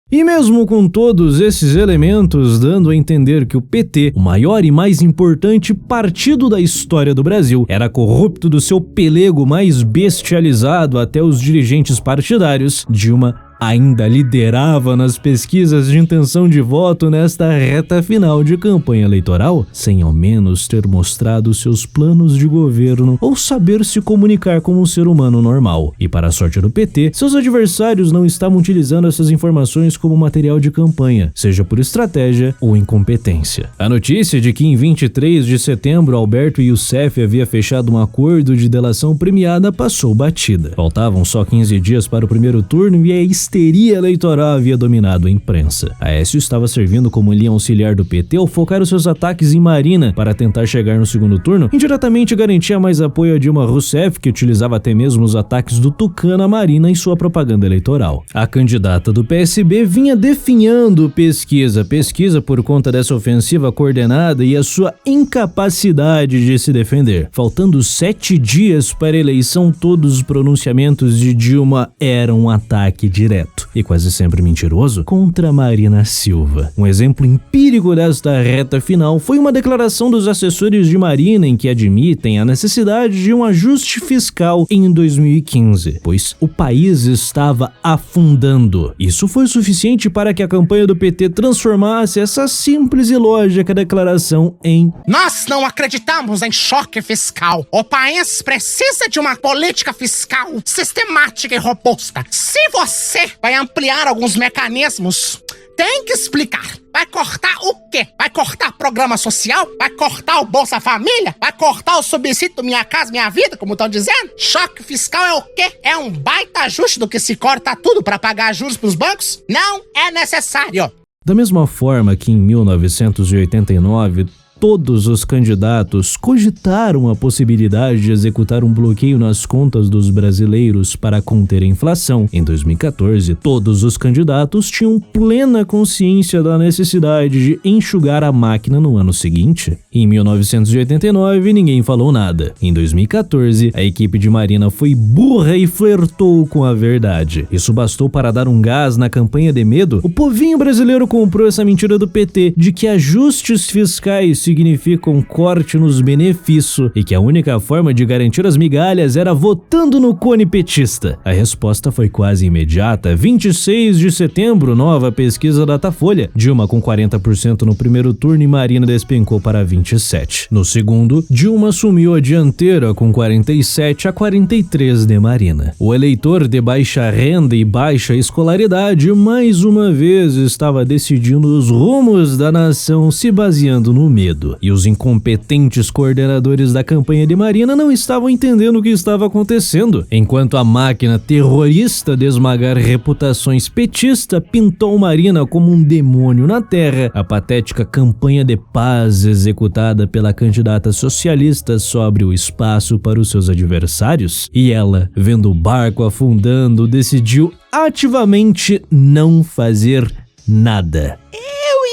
E mesmo com todos esses elementos dando a entender que o PT, o maior e mais importante partido da história do Brasil, era corrupto do seu pelego mais bestializado até os dirigentes partidários, Dilma ainda liderava nas pesquisas de intenção de voto nesta reta final de campanha eleitoral, sem ao menos ter mostrado seus planos de governo ou saber se comunicar como um ser humano normal. E para a sorte do PT, seus adversários não estavam utilizando essas informações como material de campanha, seja por estratégia ou incompetência. A notícia de que em 23 de setembro Alberto Youssef havia fechado um acordo de delação premiada passou batida. Faltavam só 15 dias para o primeiro turno e a histeria eleitoral havia dominado a imprensa. Aécio estava servindo como linha auxiliar do PT ao focar os seus ataques em Marina para tentar chegar no segundo turno, indiretamente garantia mais apoio a Dilma Rousseff, que utilizava até mesmo os ataques do Tucano à Marina em sua propaganda eleitoral. A candidata do PSB vinha definhando pesquisa por conta dessa ofensiva coordenada e a sua incapacidade de se defender. Faltando 7 dias para a eleição, todos os pronunciamentos de Dilma eram um ataque direto, e quase sempre mentiroso, contra Marina Silva. Um exemplo empírico desta reta final foi uma declaração dos assessores de Marina em que admitem a necessidade de um ajuste fiscal em 2015, pois o país estava afundando. Isso foi suficiente para que a campanha do PT transformasse essa simples e lógica declaração em: nós não acreditamos em choque fiscal. O país precisa de uma política fiscal sistemática e robusta. Se você vai ampliar alguns mecanismos, tem que explicar. Vai cortar o quê? Vai cortar programa social? Vai cortar o Bolsa Família? Vai cortar o subsídio Minha Casa Minha Vida, como estão dizendo? Choque fiscal é o quê? É um baita ajuste do que se corta tudo para pagar juros pros bancos? Não é necessário. Da mesma forma que em 1989, todos os candidatos cogitaram a possibilidade de executar um bloqueio nas contas dos brasileiros para conter a inflação. Em 2014, todos os candidatos tinham plena consciência da necessidade de enxugar a máquina no ano seguinte. Em 1989, ninguém falou nada. Em 2014, a equipe de Marina foi burra e flertou com a verdade. Isso bastou para dar um gás na campanha de medo. O povinho brasileiro comprou essa mentira do PT de que ajustes fiscais significam corte nos benefícios e que a única forma de garantir as migalhas era votando no cone petista. A resposta foi quase imediata. 26 de setembro, nova pesquisa Datafolha. Dilma com 40% no primeiro turno e Marina despencou para 27%. No segundo, Dilma assumiu a dianteira com 47% a 43% de Marina. O eleitor de baixa renda e baixa escolaridade mais uma vez estava decidindo os rumos da nação se baseando no medo. E os incompetentes coordenadores da campanha de Marina não estavam entendendo o que estava acontecendo. Enquanto a máquina terrorista de esmagar reputações petista pintou Marina como um demônio na terra, a patética campanha de paz executada pela candidata socialista sobre o espaço para os seus adversários. E ela, vendo o barco afundando, decidiu ativamente não fazer nada.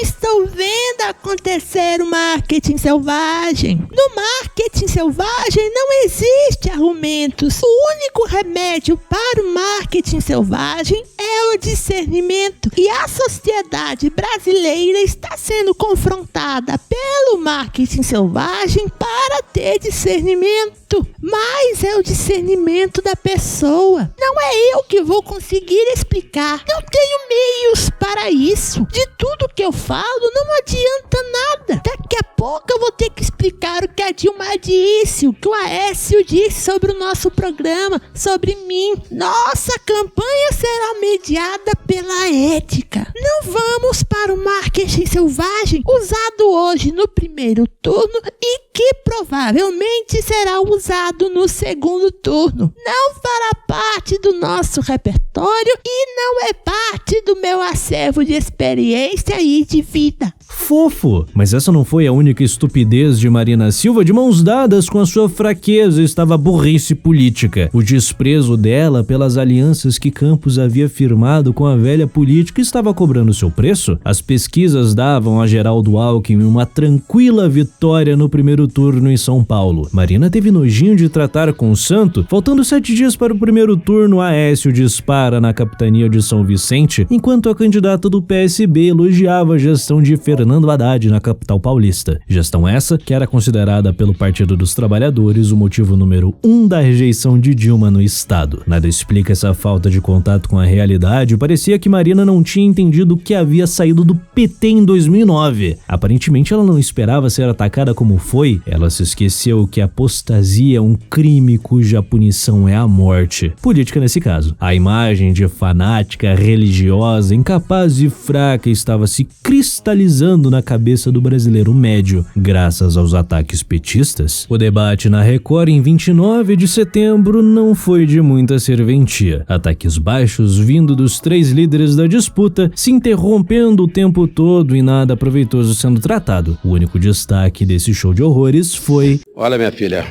Estou vendo acontecer o marketing selvagem. No marketing selvagem não existe argumentos. O único remédio para o marketing selvagem é o discernimento. E a sociedade brasileira está sendo confrontada pelo marketing selvagem para ter discernimento. Mas é o discernimento da pessoa. Não é eu que vou conseguir explicar. Não tenho meios para isso. De tudo que eu falo, não adianta nada. Daqui a pouco eu vou ter que explicar o que a Dilma disse, o que o Aécio disse sobre o nosso programa, sobre mim. Nossa campanha será mediada pela ética. Não vamos para o marketing selvagem usado hoje no primeiro turno e que provavelmente será usado no segundo turno. Não fará parte do nosso repertório e não é parte do meu acervo de experiência e de vida. Fofo! Mas essa não foi a única estupidez de Marina Silva. De mãos dadas com a sua fraqueza estava a burrice política. O desprezo dela pelas alianças que Campos havia firmado com a velha política estava cobrando seu preço. As pesquisas davam a Geraldo Alckmin uma tranquila vitória no primeiro turno em São Paulo. Marina teve nojinho de tratar com o santo. Faltando 7 dias para o primeiro turno, Aécio dispara na capitania de São Vicente, enquanto a candidata do PSB elogiava a gestão de Fernando Haddad na capital paulista. petista. Gestão essa que era considerada pelo Partido dos Trabalhadores o motivo número 1 da rejeição de Dilma no estado. Nada explica essa falta de contato com a realidade. Parecia que Marina não tinha entendido que havia saído do PT em 2009. Aparentemente ela não esperava ser atacada como foi. Ela se esqueceu que a apostasia é um crime cuja punição é a morte. Política nesse caso. A imagem de fanática religiosa, incapaz e fraca estava se cristalizando na cabeça do brasileiro médio, graças aos ataques petistas. O debate na Record em 29 de setembro não foi de muita serventia. Ataques baixos vindo dos 3 líderes da disputa, se interrompendo o tempo todo e nada proveitoso sendo tratado. O único destaque desse show de horrores foi: olha, minha filha,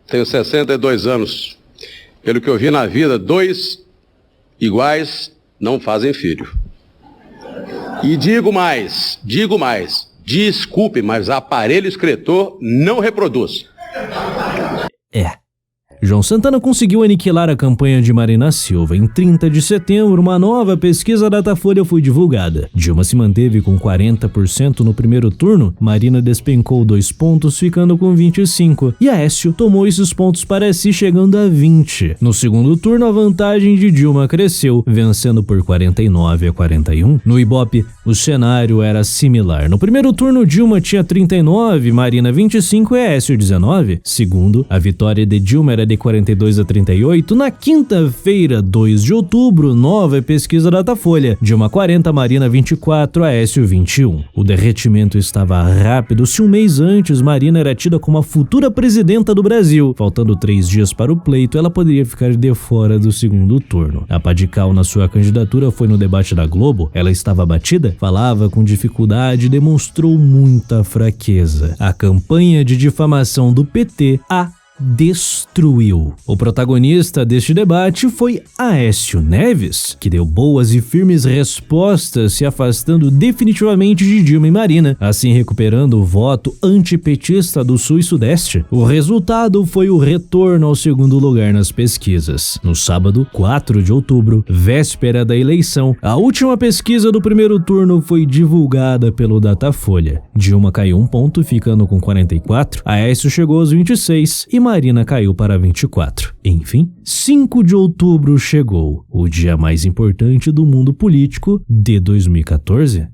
tenho 62 anos. Pelo que eu vi na vida, 2 iguais não fazem filho. E digo mais, desculpe, mas aparelho excretor não reproduz. João Santana conseguiu aniquilar a campanha de Marina Silva. Em 30 de setembro, uma nova pesquisa Datafolha foi divulgada. Dilma se manteve com 40% no primeiro turno, Marina despencou 2 pontos, ficando com 25%, e Aécio tomou esses pontos para si, chegando a 20%. No segundo turno, a vantagem de Dilma cresceu, vencendo por 49-41. No Ibope, o cenário era similar. No primeiro turno, Dilma tinha 39%, Marina 25% e Aécio 19%. Segundo, a vitória de Dilma era de 42-38. Na quinta-feira, 2 de outubro, nova pesquisa Datafolha. Dilma 40, Marina 24, Aécio 21. O derretimento estava rápido. Se um mês antes Marina era tida como a futura presidenta do Brasil, faltando 3 dias para o pleito, ela poderia ficar de fora do segundo turno. A pá de cal na sua candidatura foi no debate da Globo. Ela estava abatida, falava com dificuldade e demonstrou muita fraqueza. A campanha de difamação do PT a destruiu. O protagonista deste debate foi Aécio Neves, que deu boas e firmes respostas, se afastando definitivamente de Dilma e Marina, assim recuperando o voto antipetista do Sul e Sudeste. O resultado foi o retorno ao segundo lugar nas pesquisas. No sábado, 4 de outubro, véspera da eleição, a última pesquisa do primeiro turno foi divulgada pelo Datafolha. Dilma caiu 1 ponto, ficando com 44, Aécio chegou aos 26 e Marina caiu para 24. Enfim, 5 de outubro chegou, o dia mais importante do mundo político de 2014.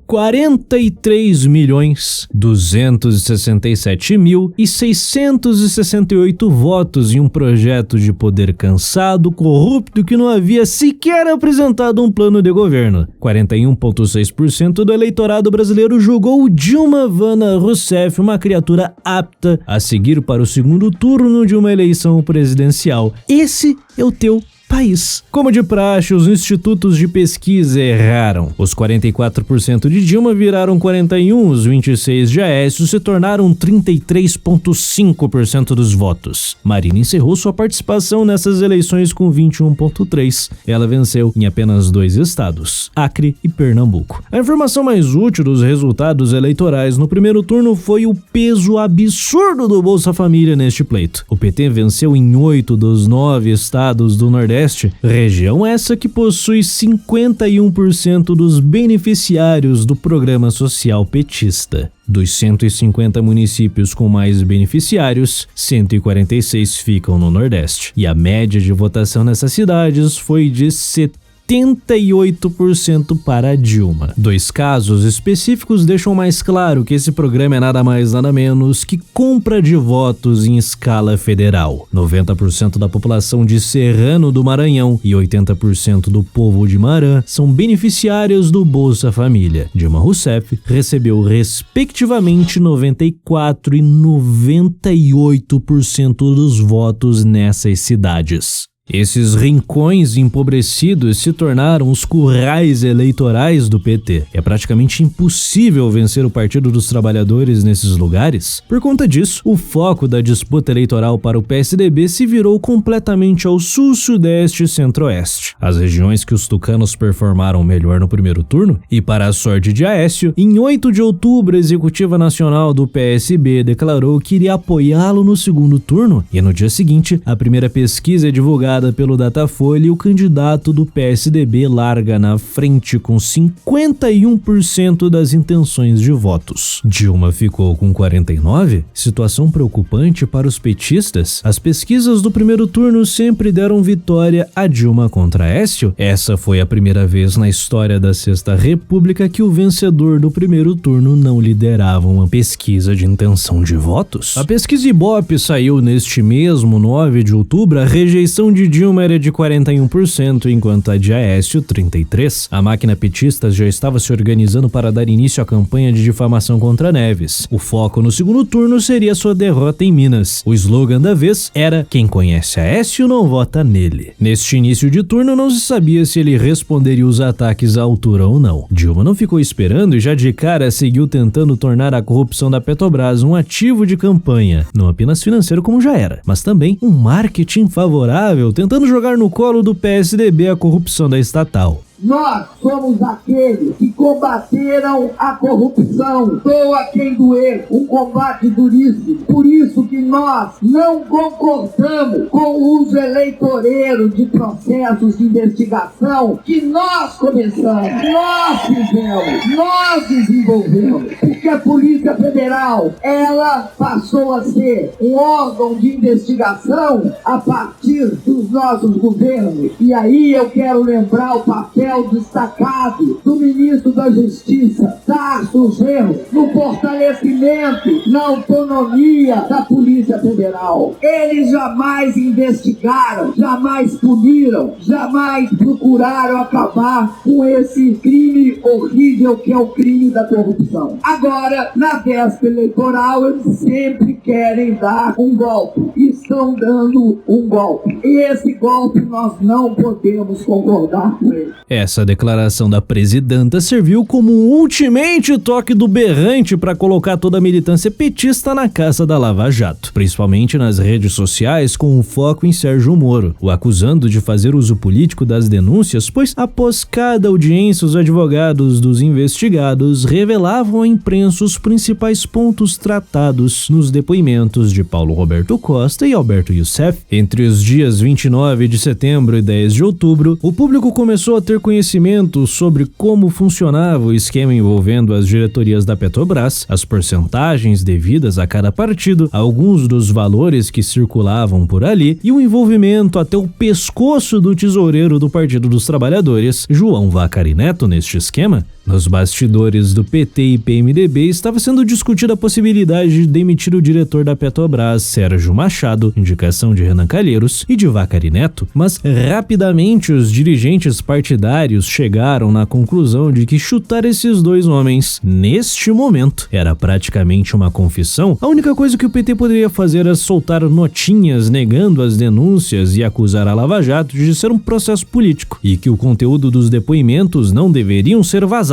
43.267.668 votos em um projeto de poder cansado, corrupto, que não havia sequer apresentado um plano de governo. 41,6% do eleitorado brasileiro julgou Dilma Vana Rousseff uma criatura apta a seguir para o segundo turno de uma eleição presidencial. Esse é o teu país. Como de praxe, os institutos de pesquisa erraram. Os 44% de Dilma viraram 41%, os 26% de Aécio se tornaram 33,5% dos votos. Marina encerrou sua participação nessas eleições com 21,3%. Ela venceu em apenas 2 estados, Acre e Pernambuco. A informação mais útil dos resultados eleitorais no primeiro turno foi o peso absurdo do Bolsa Família neste pleito. O PT venceu em 8 dos 9 estados do Nordeste, região essa que possui 51% dos beneficiários do programa social petista. Dos 150 municípios com mais beneficiários, 146 ficam no Nordeste, e a média de votação nessas cidades foi de 78% para Dilma. 2 casos específicos deixam mais claro que esse programa é nada mais nada menos que compra de votos em escala federal. 90% da população de Serrano do Maranhão e 80% do povo de Marã são beneficiários do Bolsa Família. Dilma Rousseff recebeu respectivamente 94% e 98% dos votos nessas cidades. Esses rincões empobrecidos se tornaram os currais eleitorais do PT. É praticamente impossível vencer o Partido dos Trabalhadores nesses lugares. Por conta disso, o foco da disputa eleitoral para o PSDB se virou completamente ao Sul, Sudeste e Centro-Oeste. As regiões que os tucanos performaram melhor no primeiro turno, e para a sorte de Aécio, em 8 de outubro a Executiva Nacional do PSB declarou que iria apoiá-lo no segundo turno, e no dia seguinte, a primeira pesquisa divulgada divulgada pelo Datafolha, o candidato do PSDB larga na frente com 51% das intenções de votos. Dilma ficou com 49%, situação preocupante para os petistas. As pesquisas do primeiro turno sempre deram vitória a Dilma contra Aécio. Essa foi a primeira vez na história da Sexta República que o vencedor do primeiro turno não liderava uma pesquisa de intenção de votos. A pesquisa Ibope saiu neste mesmo 9 de outubro, a rejeição de Dilma era de 41%, enquanto a de Aécio 33%. A máquina petista já estava se organizando para dar início à campanha de difamação contra Neves. O foco no segundo turno seria sua derrota em Minas. O slogan da vez era: quem conhece Aécio não vota nele. Neste início de turno não se sabia se ele responderia os ataques à altura ou não. Dilma não ficou esperando e já de cara seguiu tentando tornar a corrupção da Petrobras um ativo de campanha, não apenas financeiro como já era, mas também um marketing favorável, tentando jogar no colo do PSDB a corrupção da estatal. Nós somos aqueles que combateram a corrupção, doa quem doer, um combate duríssimo. Por isso que nós não concordamos com o uso eleitoreiro de processos de investigação que nós começamos, nós fizemos, nós desenvolvemos. Porque a Polícia Federal, ela passou a ser um órgão de investigação a partir dos nossos governos. E aí eu quero lembrar o papel destacado do ministro da Justiça, Tarso Genro, no fortalecimento, na autonomia da Polícia Federal. Eles jamais investigaram, jamais puniram, jamais procuraram acabar com esse crime horrível que é o crime da corrupção. Agora, na véspera eleitoral, eles sempre querem dar um golpe. Estão dando um golpe. E esse golpe nós não podemos concordar com ele. Essa declaração da presidenta serviu como um ultimate toque do berrante para colocar toda a militância petista na caça da Lava Jato, principalmente nas redes sociais, com um foco em Sérgio Moro, o acusando de fazer uso político das denúncias, pois após cada audiência os advogados dos investigados revelavam à imprensa os principais pontos tratados nos depoimentos de Paulo Roberto Costa e Alberto Youssef. Entre os dias 29 de setembro e 10 de outubro, o público começou a ter conhecimento sobre como funcionava o esquema envolvendo as diretorias da Petrobras, as porcentagens devidas a cada partido, alguns dos valores que circulavam por ali e o envolvimento até o pescoço do tesoureiro do Partido dos Trabalhadores, João Vacari Neto, neste esquema. Nos bastidores do PT e PMDB estava sendo discutida a possibilidade de demitir o diretor da Petrobras, Sérgio Machado, indicação de Renan Calheiros e de Vacari Neto, mas rapidamente os dirigentes partidários chegaram na conclusão de que chutar esses dois homens, neste momento, era praticamente uma confissão. A única coisa que o PT poderia fazer era soltar notinhas negando as denúncias e acusar a Lava Jato de ser um processo político e que o conteúdo dos depoimentos não deveriam ser vazados.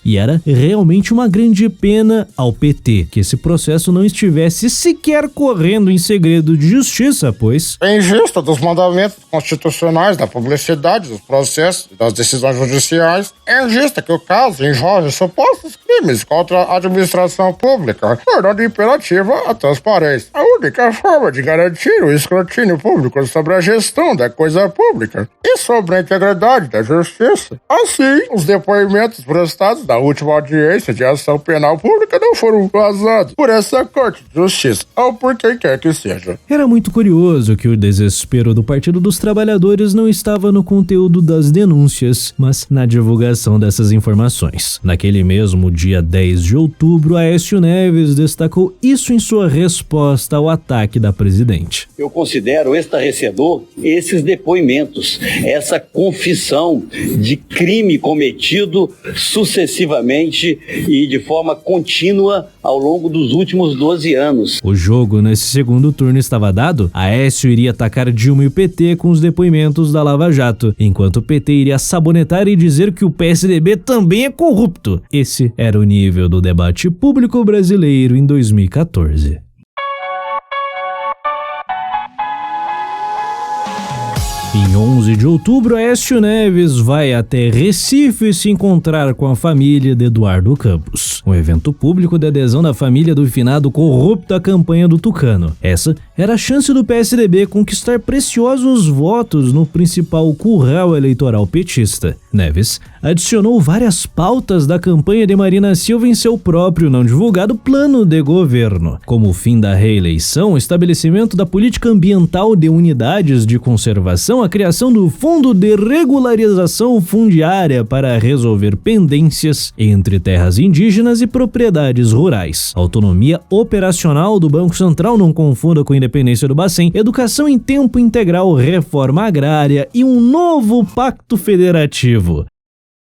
E era realmente uma grande pena ao PT que esse processo não estivesse sequer correndo em segredo de justiça, pois é injusta dos mandamentos constitucionais, da publicidade dos processos e das decisões judiciais. É injusta que o caso envolve supostos crimes contra a administração pública, tornando imperativa a transparência. A única forma de garantir o escrutínio público sobre a gestão da coisa pública e sobre a integridade da justiça. Assim, os depoimentos prestados da última audiência de ação penal pública não foram vazados por essa Corte de Justiça, ou por quem quer que seja. Era muito curioso que o desespero do Partido dos Trabalhadores não estava no conteúdo das denúncias, mas na divulgação dessas informações. Naquele mesmo dia 10 de outubro, Aécio Neves destacou isso em sua resposta ao ataque da presidente. Eu considero estarrecedor esses depoimentos, essa confissão de crime cometido sucessivamente e de forma contínua ao longo dos últimos 12 anos. O jogo nesse segundo turno estava dado. Aécio iria atacar Dilma e o PT com os depoimentos da Lava Jato, enquanto o PT iria sabonetar e dizer que o PSDB também é corrupto. Esse era o nível do debate público brasileiro em 2014. Em 11 de outubro, Aécio Neves vai até Recife se encontrar com a família de Eduardo Campos, um evento público de adesão da família do finado corrupto à campanha do Tucano. Essa era a chance do PSDB conquistar preciosos votos no principal curral eleitoral petista. Neves adicionou várias pautas da campanha de Marina Silva em seu próprio não divulgado plano de governo, como o fim da reeleição, o estabelecimento da política ambiental de unidades de conservação, a criação do Fundo de Regularização Fundiária para resolver pendências entre terras indígenas e propriedades rurais, autonomia operacional do Banco Central, não confunda com a independência do Bacen, educação em tempo integral, reforma agrária e um novo pacto federativo.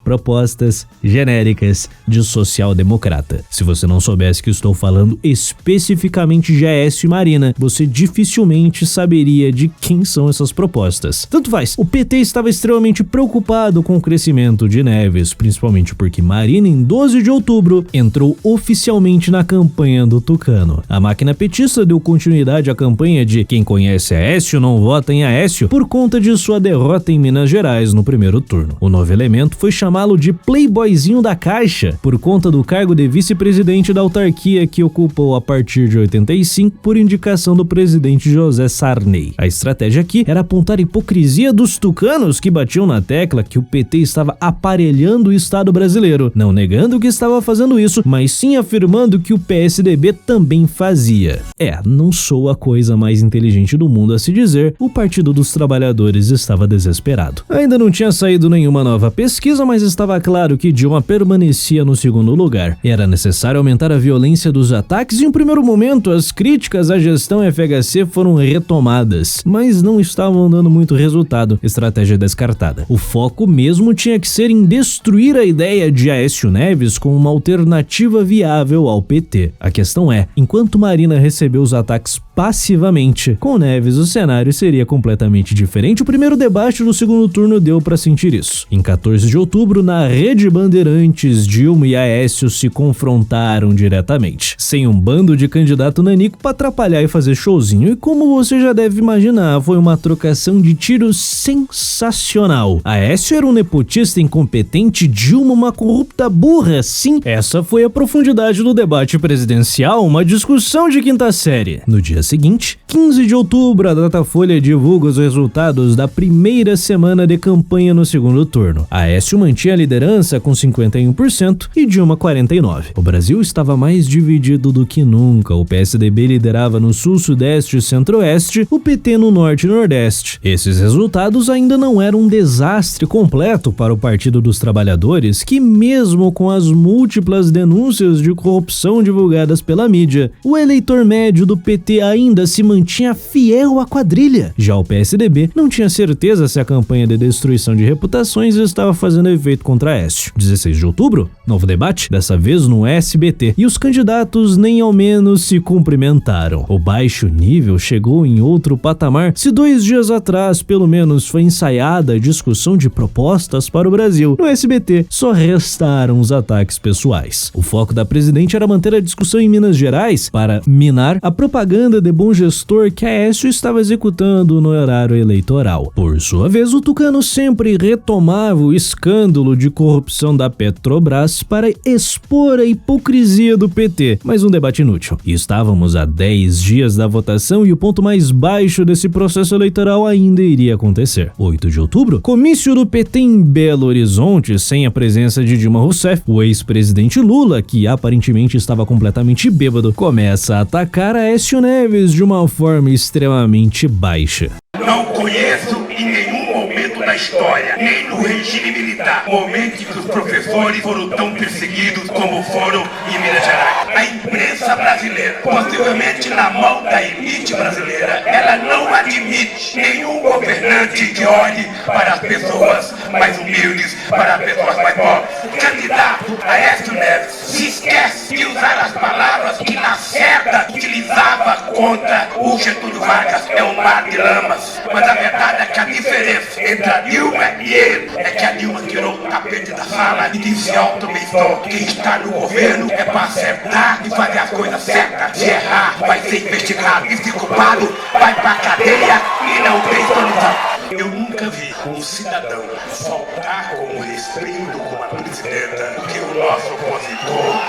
Propostas genéricas de social-democrata. Se você não soubesse que estou falando especificamente de Aécio e Marina, você dificilmente saberia de quem são essas propostas. Tanto faz, o PT estava extremamente preocupado com o crescimento de Neves, principalmente porque Marina, em 12 de outubro, entrou oficialmente na campanha do Tucano. A máquina petista deu continuidade à campanha de quem conhece Aécio não vota em Aécio por conta de sua derrota em Minas Gerais no primeiro turno. O novo elemento foi chamado de playboyzinho da Caixa, por conta do cargo de vice-presidente da autarquia que ocupou a partir de 85 por indicação do presidente José Sarney. A estratégia aqui era apontar a hipocrisia dos tucanos que batiam na tecla que o PT estava aparelhando o Estado brasileiro, não negando que estava fazendo isso, mas sim afirmando que o PSDB também fazia. Não sou a coisa mais inteligente do mundo a se dizer, o Partido dos Trabalhadores estava desesperado. Ainda não tinha saído nenhuma nova pesquisa, mas estava claro que Dilma permanecia no segundo lugar. Era necessário aumentar a violência dos ataques e, em primeiro momento, as críticas à gestão FHC foram retomadas, mas não estavam dando muito resultado. Estratégia descartada. O foco mesmo tinha que ser em destruir a ideia de Aécio Neves como uma alternativa viável ao PT. A questão é, enquanto Marina recebeu os ataques passivamente, com Neves o cenário seria completamente diferente. O primeiro debate do segundo turno deu para sentir isso. Em 14 de outubro, na Rede Bandeirantes, Dilma e Aécio se confrontaram diretamente, sem um bando de candidato nanico para atrapalhar e fazer showzinho. E como você já deve imaginar, foi uma trocação de tiros sensacional. Aécio era um nepotista incompetente, Dilma uma corrupta burra. Sim, essa foi a profundidade do debate presidencial, uma discussão de quinta série. No dia seguinte, 15 de outubro, a Datafolha divulga os resultados da primeira semana de campanha no segundo turno. Aécio mantinha a liderança com 51% e Dilma 49%. O Brasil estava mais dividido do que nunca. O PSDB liderava no sul, sudeste e centro-oeste, o PT no norte e nordeste. Esses resultados ainda não eram um desastre completo para o Partido dos Trabalhadores, que mesmo com as múltiplas denúncias de corrupção divulgadas pela mídia, o eleitor médio do PT ainda se mantinha fiel à quadrilha. Já o PSDB não tinha certeza se a campanha de destruição de reputações estava fazendo efeito contra Aécio. 16 de outubro, novo debate, dessa vez no SBT, e os candidatos nem ao menos se cumprimentaram. O baixo nível chegou em outro patamar se 2 dias atrás, pelo menos, foi ensaiada a discussão de propostas para o Brasil. No SBT, só restaram os ataques pessoais. O foco da presidente era manter a discussão em Minas Gerais para minar a propaganda de bom gestor que Aécio estava executando no horário eleitoral. Por sua vez, o Tucano sempre retomava o escândalo de corrupção da Petrobras para expor a hipocrisia do PT, mas um debate inútil. E estávamos a 10 dias da votação e o ponto mais baixo desse processo eleitoral ainda iria acontecer. 8 de outubro, comício do PT em Belo Horizonte, sem a presença de Dilma Rousseff. O ex-presidente Lula, que aparentemente estava completamente bêbado, começa a atacar Aécio Neves de uma forma extremamente baixa. Não conheço em nenhum momento da história, nem no regime militar, momento em que os professores foram tão perseguidos como foram em Minas Gerais. A imprensa brasileira, possivelmente na mão da elite brasileira, ela não admite nenhum governante que olhe para as pessoas mais humildes, para as pessoas mais pobres. O candidato Aécio Neves se esquece de usar as palavras que Lacerda utilizava contra o Getúlio Vargas. É um mar de lamas. Mas a verdade é que a diferença entre a Dilma e ele é que a Dilma tirou o tapete da sala e disse alto e som: quem está no governo é para acertar e fazer as coisas certas. Se errar, vai ser investigado. E se culpado, vai pra cadeia e não tem solução. Eu nunca vi um cidadão faltar com respeito com a presidenta do que o nosso opositor.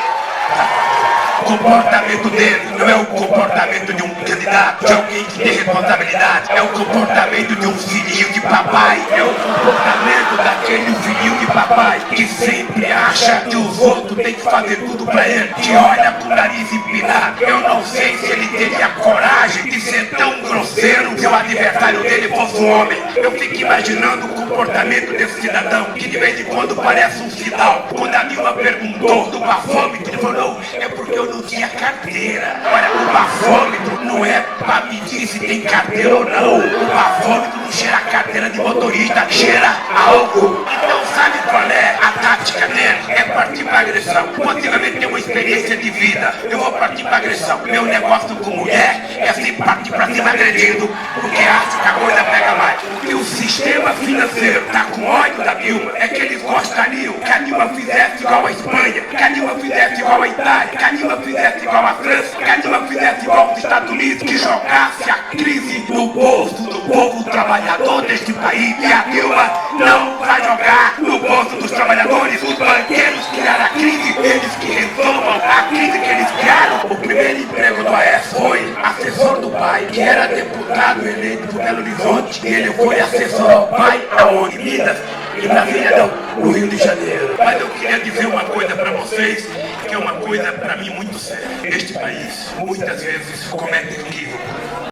O comportamento dele não é o comportamento de um candidato, de alguém que tem responsabilidade. É o comportamento de um filhinho de papai. É o comportamento daquele filhinho de papai que sempre acha que os outros têm que fazer tudo pra ele, que olha com o nariz empinado. Eu não sei se ele teria coragem de ser tão grosseiro se o adversário dele fosse um homem. Eu fico imaginando o comportamento desse cidadão, que de vez em quando parece um cidadão. Quando a Dilma perguntou do bafômetro, ele falou, é porque eu não tinha carteira. Olha, o bafômetro não é pra medir se tem carteira ou não. O bafômetro não cheira a carteira de motorista, cheira álcool. Então sabe qual é a tática dele? É partir pra agressão. Possivelmente tem uma experiência de vida. Eu vou partir pra agressão. Meu negócio com mulher é assim, partir pra cima agredindo, porque acha que a coisa pega mais. E o sistema financeiro tá com ódio da Dilma. É que eles gostariam que a Dilma fizesse igual a Espanha, que a Dilma fizesse igual a Itália, que a Dilma fizesse igual a França, que a Dilma fizesse igual aos Estados Unidos, que jogasse a crise no bolso do povo trabalhador deste país. E a Dilma não vai jogar no bolso dos trabalhadores. Os banqueiros criaram a crise, eles que resolvam a crise que eles criaram. O primeiro emprego do Aécio foi assessor do pai, que era deputado eleito por Belo Horizonte, e ele foi assessor ao pai, aonde? Minas e Brasília, não, no Rio de Janeiro. Mas eu queria dizer uma coisa pra vocês, que é uma coisa pra mim muito séria. Este país, muitas vezes, comete equívoco.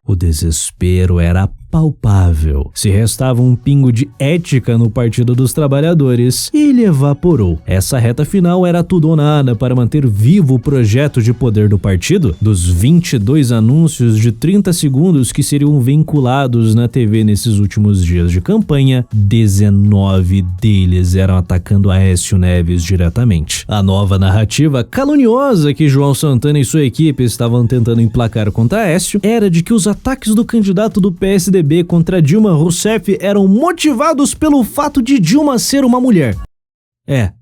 O desespero era palpável. Se restava um pingo de ética no Partido dos Trabalhadores, e ele evaporou. Essa reta final era tudo ou nada para manter vivo o projeto de poder do partido. Dos 22 anúncios de 30 segundos que seriam vinculados na TV nesses últimos dias de campanha, 19 deles eram atacando Aécio Neves diretamente. A nova narrativa caluniosa que João Santana e sua equipe estavam tentando emplacar contra Aécio era de que os ataques do candidato do PSDB contra Dilma Rousseff eram motivados pelo fato de Dilma ser uma mulher. É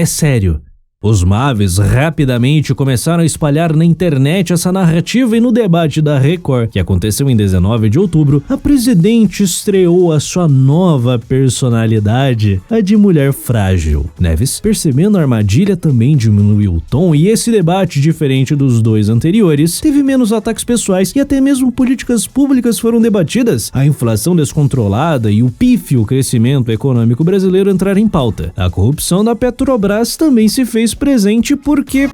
sério. Os Maves rapidamente começaram a espalhar na internet essa narrativa, e no debate da Record, que aconteceu em 19 de outubro, a presidente estreou a sua nova personalidade, a de mulher frágil. Neves, percebendo a armadilha, também diminuiu o tom, e esse debate, diferente dos dois anteriores, teve menos ataques pessoais e até mesmo políticas públicas foram debatidas. A inflação descontrolada e o pífio crescimento econômico brasileiro entraram em pauta. A corrupção da Petrobras também se fez presente porque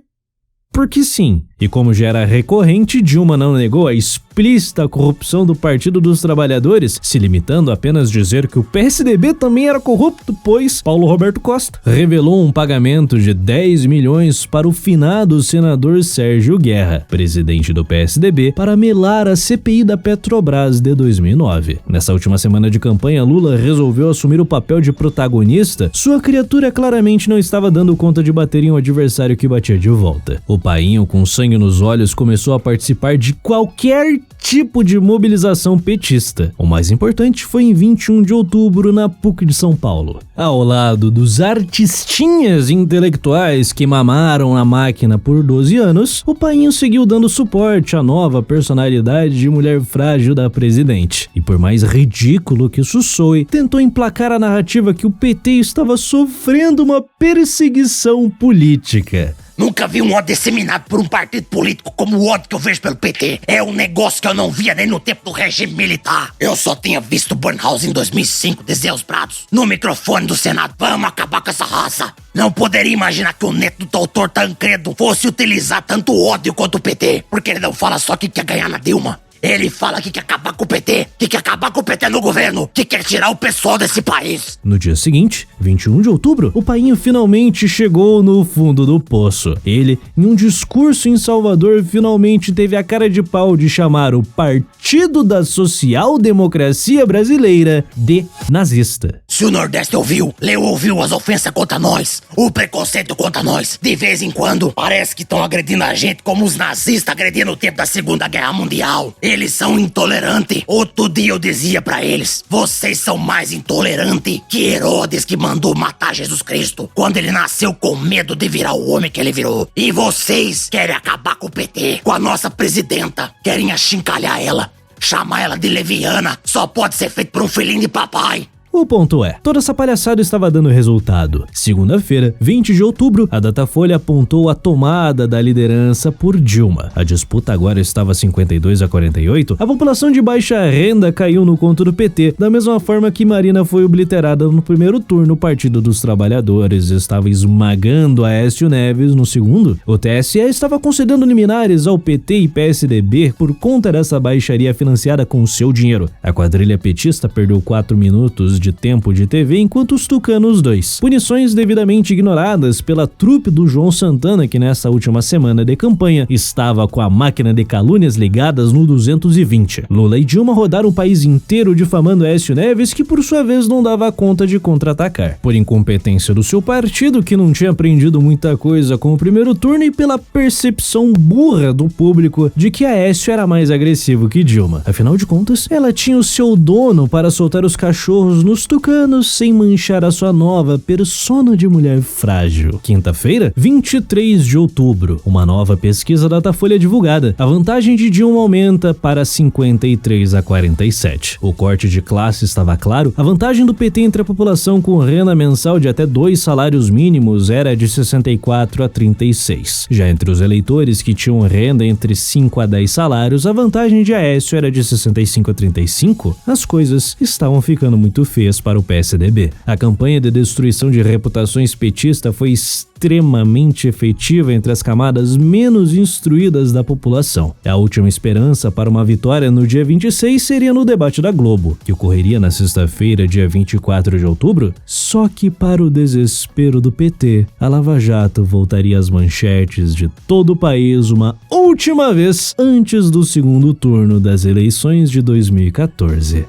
sim. E como já era recorrente, Dilma não negou a explícita corrupção do Partido dos Trabalhadores, se limitando a apenas dizer que o PSDB também era corrupto, pois Paulo Roberto Costa revelou um pagamento de 10 milhões para o finado senador Sérgio Guerra, presidente do PSDB, para melar a CPI da Petrobras de 2009. Nessa última semana de campanha, Lula resolveu assumir o papel de protagonista. Sua criatura claramente não estava dando conta de bater em um adversário que batia de volta. O painho, com sangue nos olhos, começou a participar de qualquer tipo de mobilização petista. O mais importante foi em 21 de outubro na PUC de São Paulo. Ao lado dos artistinhas intelectuais que mamaram a máquina por 12 anos, o painho seguiu dando suporte à nova personalidade de mulher frágil da presidente. E por mais ridículo que isso soe, tentou emplacar a narrativa que o PT estava sofrendo uma perseguição política. Nunca vi um ódio disseminado por um partido político como o ódio que eu vejo pelo PT. É um negócio que eu não via nem no tempo do regime militar. Eu só tinha visto Burnhouse em 2005 dizer aos brados, no microfone do Senado, vamos acabar com essa raça. Não poderia imaginar que o neto do doutor Tancredo fosse utilizar tanto ódio quanto o PT, porque ele não fala só que quer ganhar na Dilma. Ele fala que quer acabar com o PT, que quer acabar com o PT no governo, que quer tirar o pessoal desse país. No dia seguinte, 21 de outubro, o painho finalmente chegou no fundo do poço. Ele, em um discurso em Salvador, finalmente teve a cara de pau de chamar o Partido da Social Democracia Brasileira de nazista. Se o Nordeste ouviu as ofensas contra nós, o preconceito contra nós. De vez em quando, parece que estão agredindo a gente como os nazistas agrediram no tempo da Segunda Guerra Mundial. Eles são intolerantes. Outro dia eu dizia pra eles, vocês são mais intolerantes que Herodes, que mandou matar Jesus Cristo quando ele nasceu com medo de virar o homem que ele virou. E vocês querem acabar com o PT, com a nossa presidenta, querem achincalhar ela, chamar ela de leviana. Só pode ser feito por um filhinho de papai. O ponto é, toda essa palhaçada estava dando resultado. Segunda-feira, 20 de outubro, a Datafolha apontou a tomada da liderança por Dilma. A disputa agora estava 52-48. A população de baixa renda caiu no conto do PT, da mesma forma que Marina foi obliterada no primeiro turno. O Partido dos Trabalhadores estava esmagando Aécio Neves no segundo. O TSE estava concedendo liminares ao PT e PSDB por conta dessa baixaria financiada com o seu dinheiro. A quadrilha petista perdeu 4 minutos de tempo de TV, enquanto os tucanos 2. Punições devidamente ignoradas pela trupe do João Santana, que nessa última semana de campanha estava com a máquina de calúnias ligadas no 220. Lula e Dilma rodaram o país inteiro difamando Aécio Neves, que por sua vez não dava conta de contra-atacar. Por incompetência do seu partido, que não tinha aprendido muita coisa com o primeiro turno, e pela percepção burra do público de que Aécio era mais agressivo que Dilma. Afinal de contas, ela tinha o seu dono para soltar os cachorros nos tucanos sem manchar a sua nova persona de mulher frágil. Quinta-feira, 23 de outubro, uma nova pesquisa da Datafolha divulgada. A vantagem de Dilma aumenta para 53-47. O corte de classe estava claro. A vantagem do PT entre a população com renda mensal de até 2 salários mínimos era de 64-36. Já entre os eleitores que tinham renda entre 5 a 10 salários, a vantagem de Aécio era de 65-35. As coisas estavam ficando muito feias para o PSDB. A campanha de destruição de reputações petista foi extremamente efetiva entre as camadas menos instruídas da população. A última esperança para uma vitória no dia 26 seria no debate da Globo, que ocorreria na sexta-feira, dia 24 de outubro. Só que, para o desespero do PT, a Lava Jato voltaria às manchetes de todo o país uma última vez antes do segundo turno das eleições de 2014.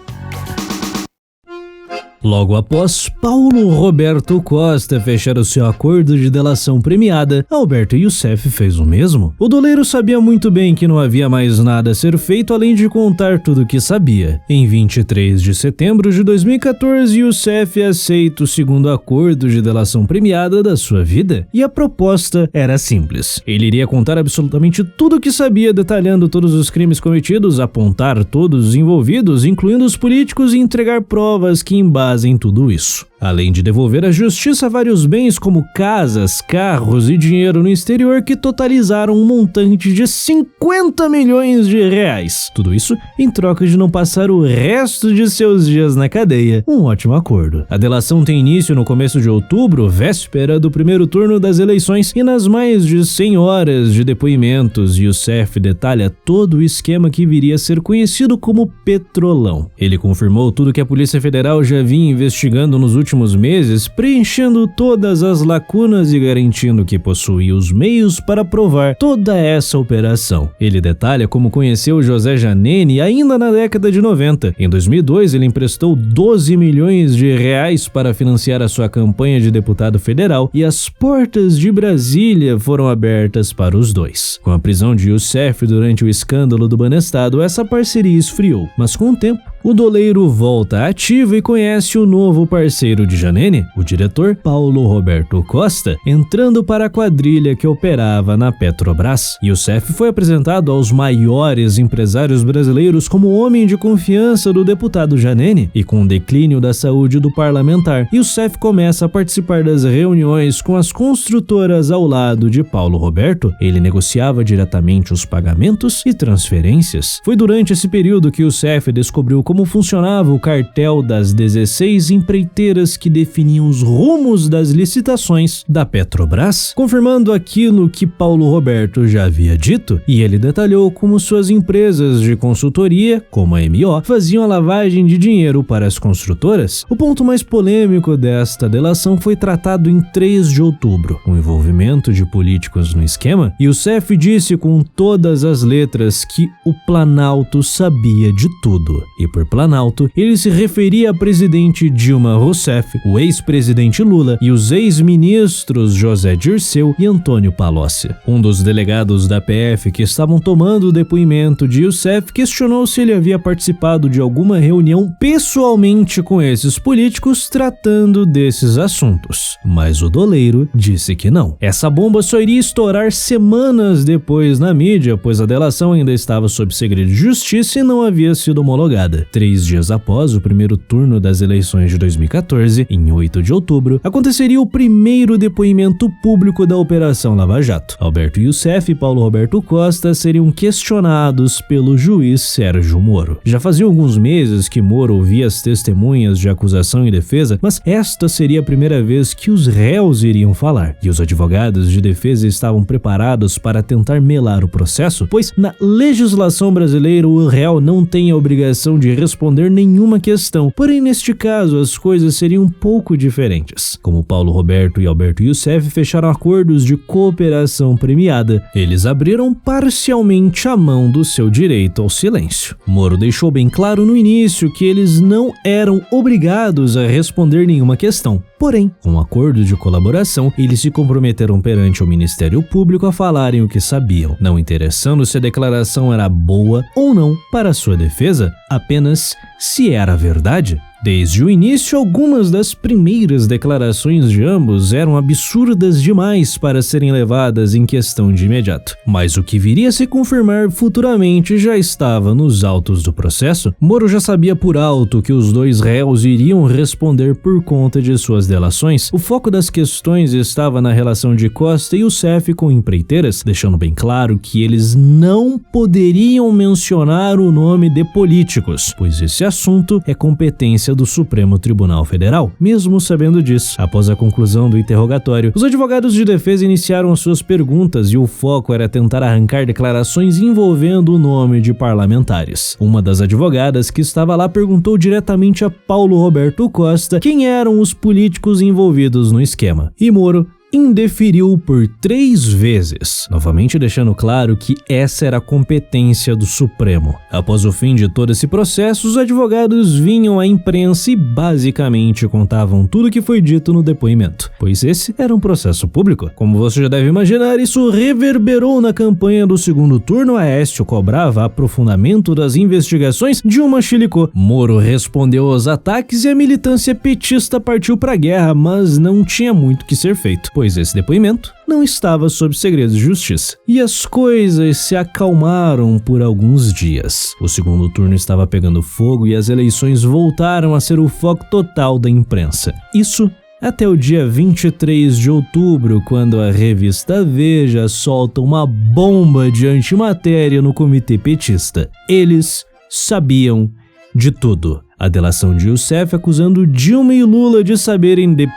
Logo após Paulo Roberto Costa fechar o seu acordo de delação premiada, Alberto Youssef fez o mesmo. O doleiro sabia muito bem que não havia mais nada a ser feito além de contar tudo o que sabia. Em 23 de setembro de 2014, Youssef aceita o segundo acordo de delação premiada da sua vida, e a proposta era simples. Ele iria contar absolutamente tudo o que sabia, detalhando todos os crimes cometidos, apontar todos os envolvidos, incluindo os políticos, e entregar provas que embasam em tudo isso. Além de devolver à justiça vários bens como casas, carros e dinheiro no exterior que totalizaram um montante de 50 milhões de reais. Tudo isso em troca de não passar o resto de seus dias na cadeia. Um ótimo acordo. A delação tem início no começo de outubro, véspera do primeiro turno das eleições, e nas mais de 100 horas de depoimentos, Youssef detalha todo o esquema que viria a ser conhecido como Petrolão. Ele confirmou tudo que a Polícia Federal já vinha investigando nos últimos meses, preenchendo todas as lacunas e garantindo que possuía os meios para provar toda essa operação. Ele detalha como conheceu José Janene ainda na década de 90. Em 2002, ele emprestou 12 milhões de reais para financiar a sua campanha de deputado federal, e as portas de Brasília foram abertas para os dois. Com a prisão de Youssef durante o escândalo do Banestado, essa parceria esfriou, mas com o tempo, o doleiro volta ativo e conhece o novo parceiro de Janene, o diretor Paulo Roberto Costa, entrando para a quadrilha que operava na Petrobras. Youssef foi apresentado aos maiores empresários brasileiros como homem de confiança do deputado Janene, e com o declínio da saúde do parlamentar, Youssef começa a participar das reuniões com as construtoras ao lado de Paulo Roberto. Ele negociava diretamente os pagamentos e transferências. Foi durante esse período que Youssef descobriu como funcionava o cartel das 16 empreiteiras que definiam os rumos das licitações da Petrobras, confirmando aquilo que Paulo Roberto já havia dito, e ele detalhou como suas empresas de consultoria, como a MO, faziam a lavagem de dinheiro para as construtoras. O ponto mais polêmico desta delação foi tratado em 3 de outubro, o envolvimento de políticos no esquema. Youssef disse com todas as letras que o Planalto sabia de tudo, e por Planalto ele se referia a presidente Dilma Rousseff, o ex-presidente Lula e os ex-ministros José Dirceu e Antônio Palocci. Um dos delegados da PF que estavam tomando o depoimento de Youssef questionou se ele havia participado de alguma reunião pessoalmente com esses políticos tratando desses assuntos, mas o doleiro disse que não. Essa bomba só iria estourar semanas depois na mídia, pois a delação ainda estava sob segredo de justiça e não havia sido homologada. 3 dias após o primeiro turno das eleições de 2014, em 8 de outubro, aconteceria o primeiro depoimento público da Operação Lava Jato. Alberto Youssef e Paulo Roberto Costa seriam questionados pelo juiz Sérgio Moro. Já fazia alguns meses que Moro ouvia as testemunhas de acusação e defesa, mas esta seria a primeira vez que os réus iriam falar. E os advogados de defesa estavam preparados para tentar melar o processo, pois na legislação brasileira o réu não tem a obrigação de responder nenhuma questão. Porém, neste caso, as coisas seriam um pouco diferentes. Como Paulo Roberto e Alberto Youssef fecharam acordos de cooperação premiada, eles abriram parcialmente a mão do seu direito ao silêncio. Moro deixou bem claro no início que eles não eram obrigados a responder nenhuma questão. Porém, com um acordo de colaboração, eles se comprometeram perante o Ministério Público a falarem o que sabiam, não interessando se a declaração era boa ou não para sua defesa, apenas se era verdade. Desde o início, algumas das primeiras declarações de ambos eram absurdas demais para serem levadas em questão de imediato. Mas o que viria a se confirmar futuramente já estava nos autos do processo. Moro já sabia por alto que os dois réus iriam responder por conta de suas delações. O foco das questões estava na relação de Costa e Youssef com empreiteiras, deixando bem claro que eles não poderiam mencionar o nome de políticos, pois esse assunto é competência do Supremo Tribunal Federal. Mesmo sabendo disso, após a conclusão do interrogatório, os advogados de defesa iniciaram suas perguntas e o foco era tentar arrancar declarações envolvendo o nome de parlamentares. Uma das advogadas que estava lá perguntou diretamente a Paulo Roberto Costa quem eram os políticos envolvidos no esquema. E Moro indeferiu por 3 vezes, novamente deixando claro que essa era a competência do Supremo. Após o fim de todo esse processo, os advogados vinham à imprensa e basicamente contavam tudo que foi dito no depoimento, pois esse era um processo público. Como você já deve imaginar, isso reverberou na campanha do segundo turno. Aécio cobrava aprofundamento das investigações, Dilma chilicou. Moro respondeu aos ataques e a militância petista partiu para a guerra, mas não tinha muito que ser feito, pois esse depoimento não estava sob segredo de justiça. E as coisas se acalmaram por alguns dias. O segundo turno estava pegando fogo e as eleições voltaram a ser o foco total da imprensa. Isso até o dia 23 de outubro, quando a revista Veja solta uma bomba de antimatéria no comitê petista. Eles sabiam de tudo. A delação de Youssef acusando Dilma e Lula de saberem de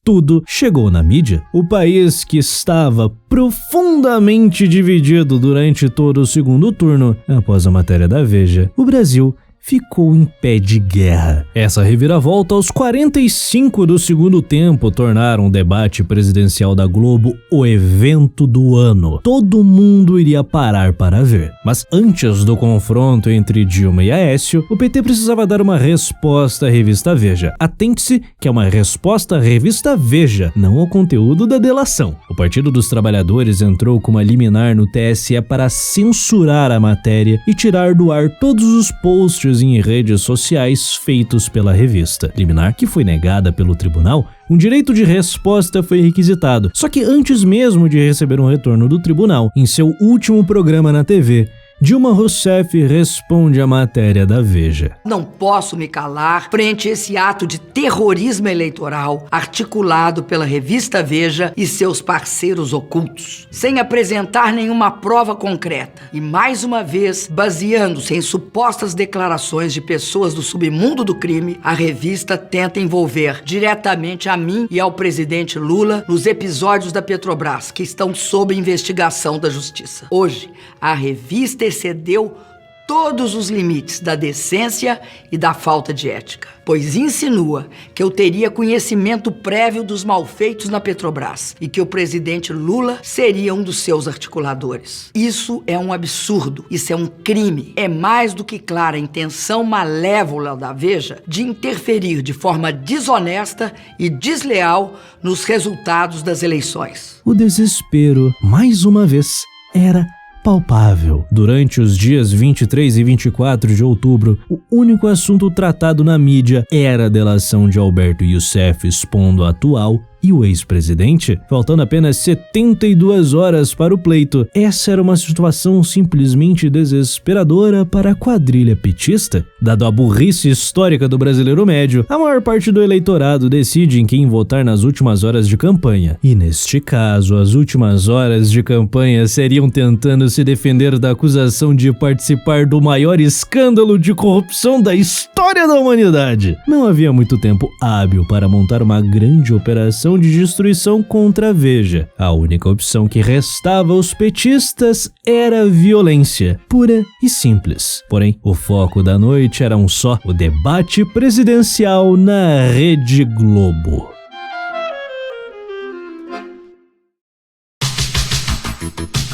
tudo chegou na mídia. O país, que estava profundamente dividido durante todo o segundo turno, após a matéria da Veja, o Brasil ficou em pé de guerra. Essa reviravolta aos 45 do segundo tempo tornaram o debate presidencial da Globo o evento do ano. Todo mundo iria parar para ver. Mas antes do confronto entre Dilma e Aécio, o PT precisava dar uma resposta à revista Veja. Atente-se que é uma resposta à revista Veja, não ao conteúdo da delação. O Partido dos Trabalhadores entrou com uma liminar no TSE para censurar a matéria e tirar do ar todos os posts em redes sociais feitos pela revista. Liminar que foi negada pelo tribunal, um direito de resposta foi requisitado. Só que antes mesmo de receber um retorno do tribunal, em seu último programa na TV, Dilma Rousseff responde à matéria da Veja. Não posso me calar frente a esse ato de terrorismo eleitoral articulado pela revista Veja e seus parceiros ocultos, sem apresentar nenhuma prova concreta e, mais uma vez, baseando-se em supostas declarações de pessoas do submundo do crime, a revista tenta envolver diretamente a mim e ao presidente Lula nos episódios da Petrobras que estão sob investigação da Justiça. Hoje, a revista excedeu todos os limites da decência e da falta de ética, pois insinua que eu teria conhecimento prévio dos malfeitos na Petrobras e que o presidente Lula seria um dos seus articuladores. Isso é um absurdo, isso é um crime. É mais do que clara a intenção malévola da Veja de interferir de forma desonesta e desleal nos resultados das eleições. O desespero, mais uma vez, era palpável. Durante os dias 23 e 24 de outubro, o único assunto tratado na mídia era a delação de Alberto Youssef expondo a atual e o ex-presidente, faltando apenas 72 horas para o pleito. Essa era uma situação simplesmente desesperadora para a quadrilha petista. Dado a burrice histórica do brasileiro médio, a maior parte do eleitorado decide em quem votar nas últimas horas de campanha. E neste caso, as últimas horas de campanha seriam tentando se defender da acusação de participar do maior escândalo de corrupção da história da humanidade. Não havia muito tempo hábil para montar uma grande operação de destruição contra a Veja. A única opção que restava aos petistas era a violência, pura e simples. Porém, o foco da noite era um só: o debate presidencial na Rede Globo.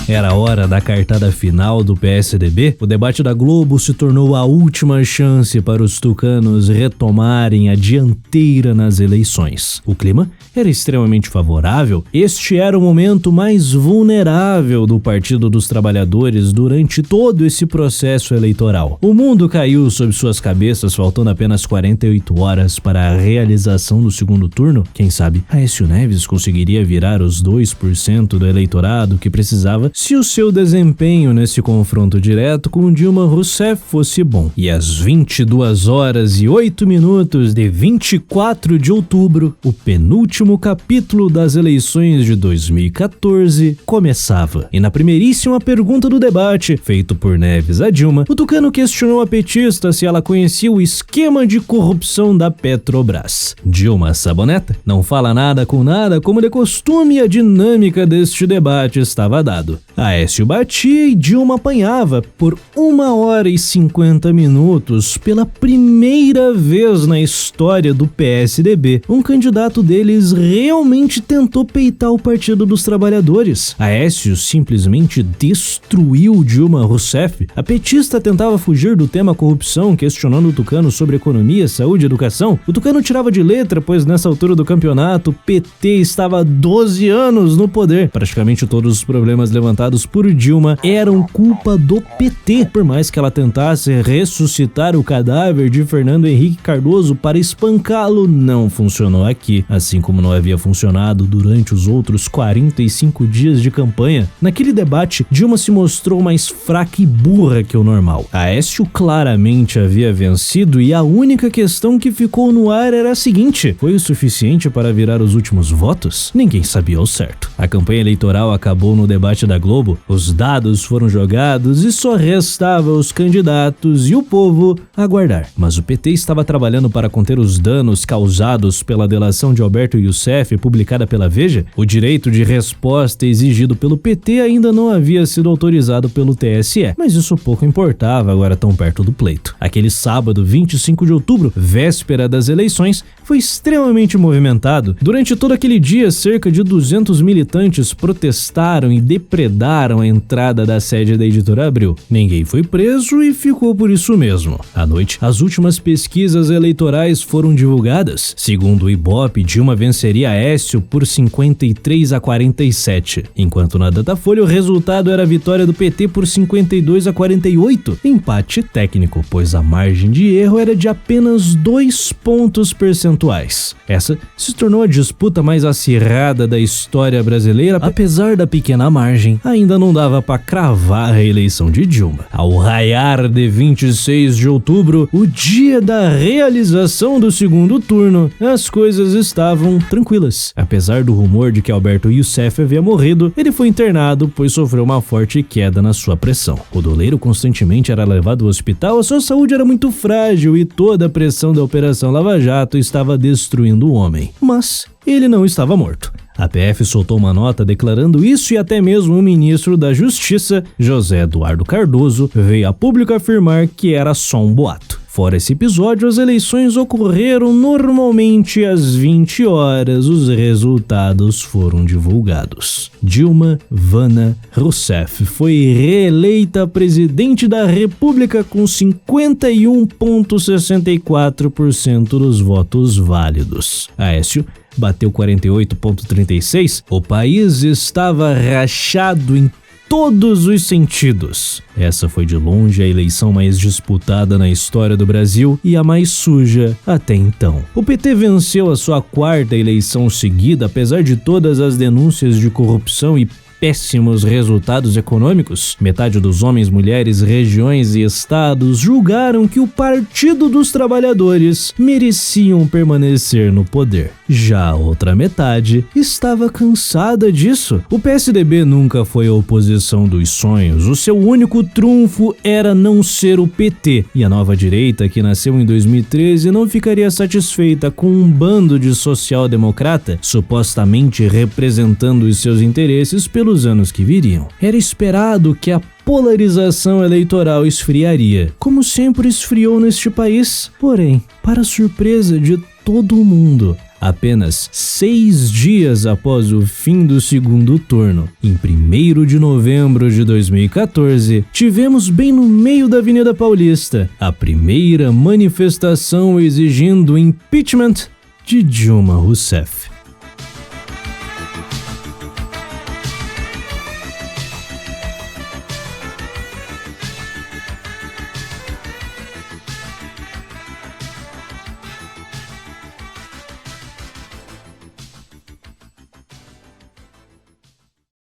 Era a hora da cartada final do PSDB. O debate da Globo se tornou a última chance para os tucanos retomarem a dianteira nas eleições. O clima era extremamente favorável. Este era o momento mais vulnerável do Partido dos Trabalhadores durante todo esse processo eleitoral. O mundo caiu sob suas cabeças, faltando apenas 48 horas para a realização do segundo turno. Quem sabe Aécio Neves conseguiria virar os 2% do eleitorado que precisava se o seu desempenho nesse confronto direto com Dilma Rousseff fosse bom. E às 22 horas e 8 minutos de 24 de outubro, o penúltimo capítulo das eleições de 2014 começava. E na primeiríssima pergunta do debate, feito por Neves a Dilma, o tucano questionou a petista se ela conhecia o esquema de corrupção da Petrobras. Dilma saboneta, não fala nada com nada, como de costume, a dinâmica deste debate estava dado. Aécio batia e Dilma apanhava por 1 hora e 50 minutos. Pela primeira vez na história do PSDB, um candidato deles realmente tentou peitar o Partido dos Trabalhadores. Aécio simplesmente destruiu Dilma Rousseff. A petista tentava fugir do tema corrupção, questionando o tucano sobre economia, saúde e educação. O tucano tirava de letra, pois nessa altura do campeonato, o PT estava há 12 anos no poder. Praticamente todos os problemas levantados por Dilma eram culpa do PT, por mais que ela tentasse ressuscitar o cadáver de Fernando Henrique Cardoso para espancá-lo, não funcionou aqui, assim como não havia funcionado durante os outros 45 dias de campanha. Naquele debate, Dilma se mostrou mais fraca e burra que o normal. Aécio claramente havia vencido e a única questão que ficou no ar era a seguinte: foi o suficiente para virar os últimos votos? Ninguém sabia ao certo. A campanha eleitoral acabou no debate da Globo, os dados foram jogados e só restava os candidatos e o povo aguardar. Mas o PT estava trabalhando para conter os danos causados pela delação de Alberto Youssef, publicada pela Veja. O direito de resposta exigido pelo PT ainda não havia sido autorizado pelo TSE, mas isso pouco importava agora tão perto do pleito. Aquele sábado, 25 de outubro, véspera das eleições, foi extremamente movimentado. Durante todo aquele dia, cerca de 200 militantes protestaram e depredaram a entrada da sede da Editora Abril. Ninguém foi preso e ficou por isso mesmo. À noite, as últimas pesquisas eleitorais foram divulgadas. Segundo o Ibope, Dilma venceria Aécio por 53-47, enquanto na Datafolha o resultado era a vitória do PT por 52-48, empate técnico, pois a margem de erro era de apenas 2 pontos percentuais. Essa se tornou a disputa mais acirrada da história brasileira. Apesar da pequena margem, ainda não dava para cravar a eleição de Dilma. Ao raiar de 26 de outubro, o dia da realização do segundo turno, as coisas estavam tranquilas. Apesar do rumor de que Alberto Youssef havia morrido, ele foi internado, pois sofreu uma forte queda na sua pressão. O doleiro constantemente era levado ao hospital, a sua saúde era muito frágil e toda a pressão da Operação Lava Jato estava destruindo o homem. Mas ele não estava morto. A PF soltou uma nota declarando isso e até mesmo o ministro da Justiça, José Eduardo Cardoso, veio a público afirmar que era só um boato. Fora esse episódio, as eleições ocorreram normalmente às 20 horas. Os resultados foram divulgados. Dilma Vana Rousseff foi reeleita presidente da República com 51,64% dos votos válidos. Aécio bateu 48,36%. O país estava rachado em todos os sentidos. Essa foi de longe a eleição mais disputada na história do Brasil e a mais suja até então. O PT venceu a sua 4ª eleição seguida, apesar de todas as denúncias de corrupção e péssimos resultados econômicos. Metade dos homens, mulheres, regiões e estados julgaram que o Partido dos Trabalhadores mereciam permanecer no poder. Já a outra metade estava cansada disso. O PSDB nunca foi a oposição dos sonhos. O seu único trunfo era não ser o PT. E a nova direita, que nasceu em 2013, não ficaria satisfeita com um bando de social-democrata supostamente representando os seus interesses pelos anos que viriam. Era esperado que a polarização eleitoral esfriaria, como sempre esfriou neste país. Porém, para surpresa de todo mundo, apenas 6 dias após o fim do segundo turno, em 1º de novembro de 2014, tivemos bem no meio da Avenida Paulista a primeira manifestação exigindo o impeachment de Dilma Rousseff.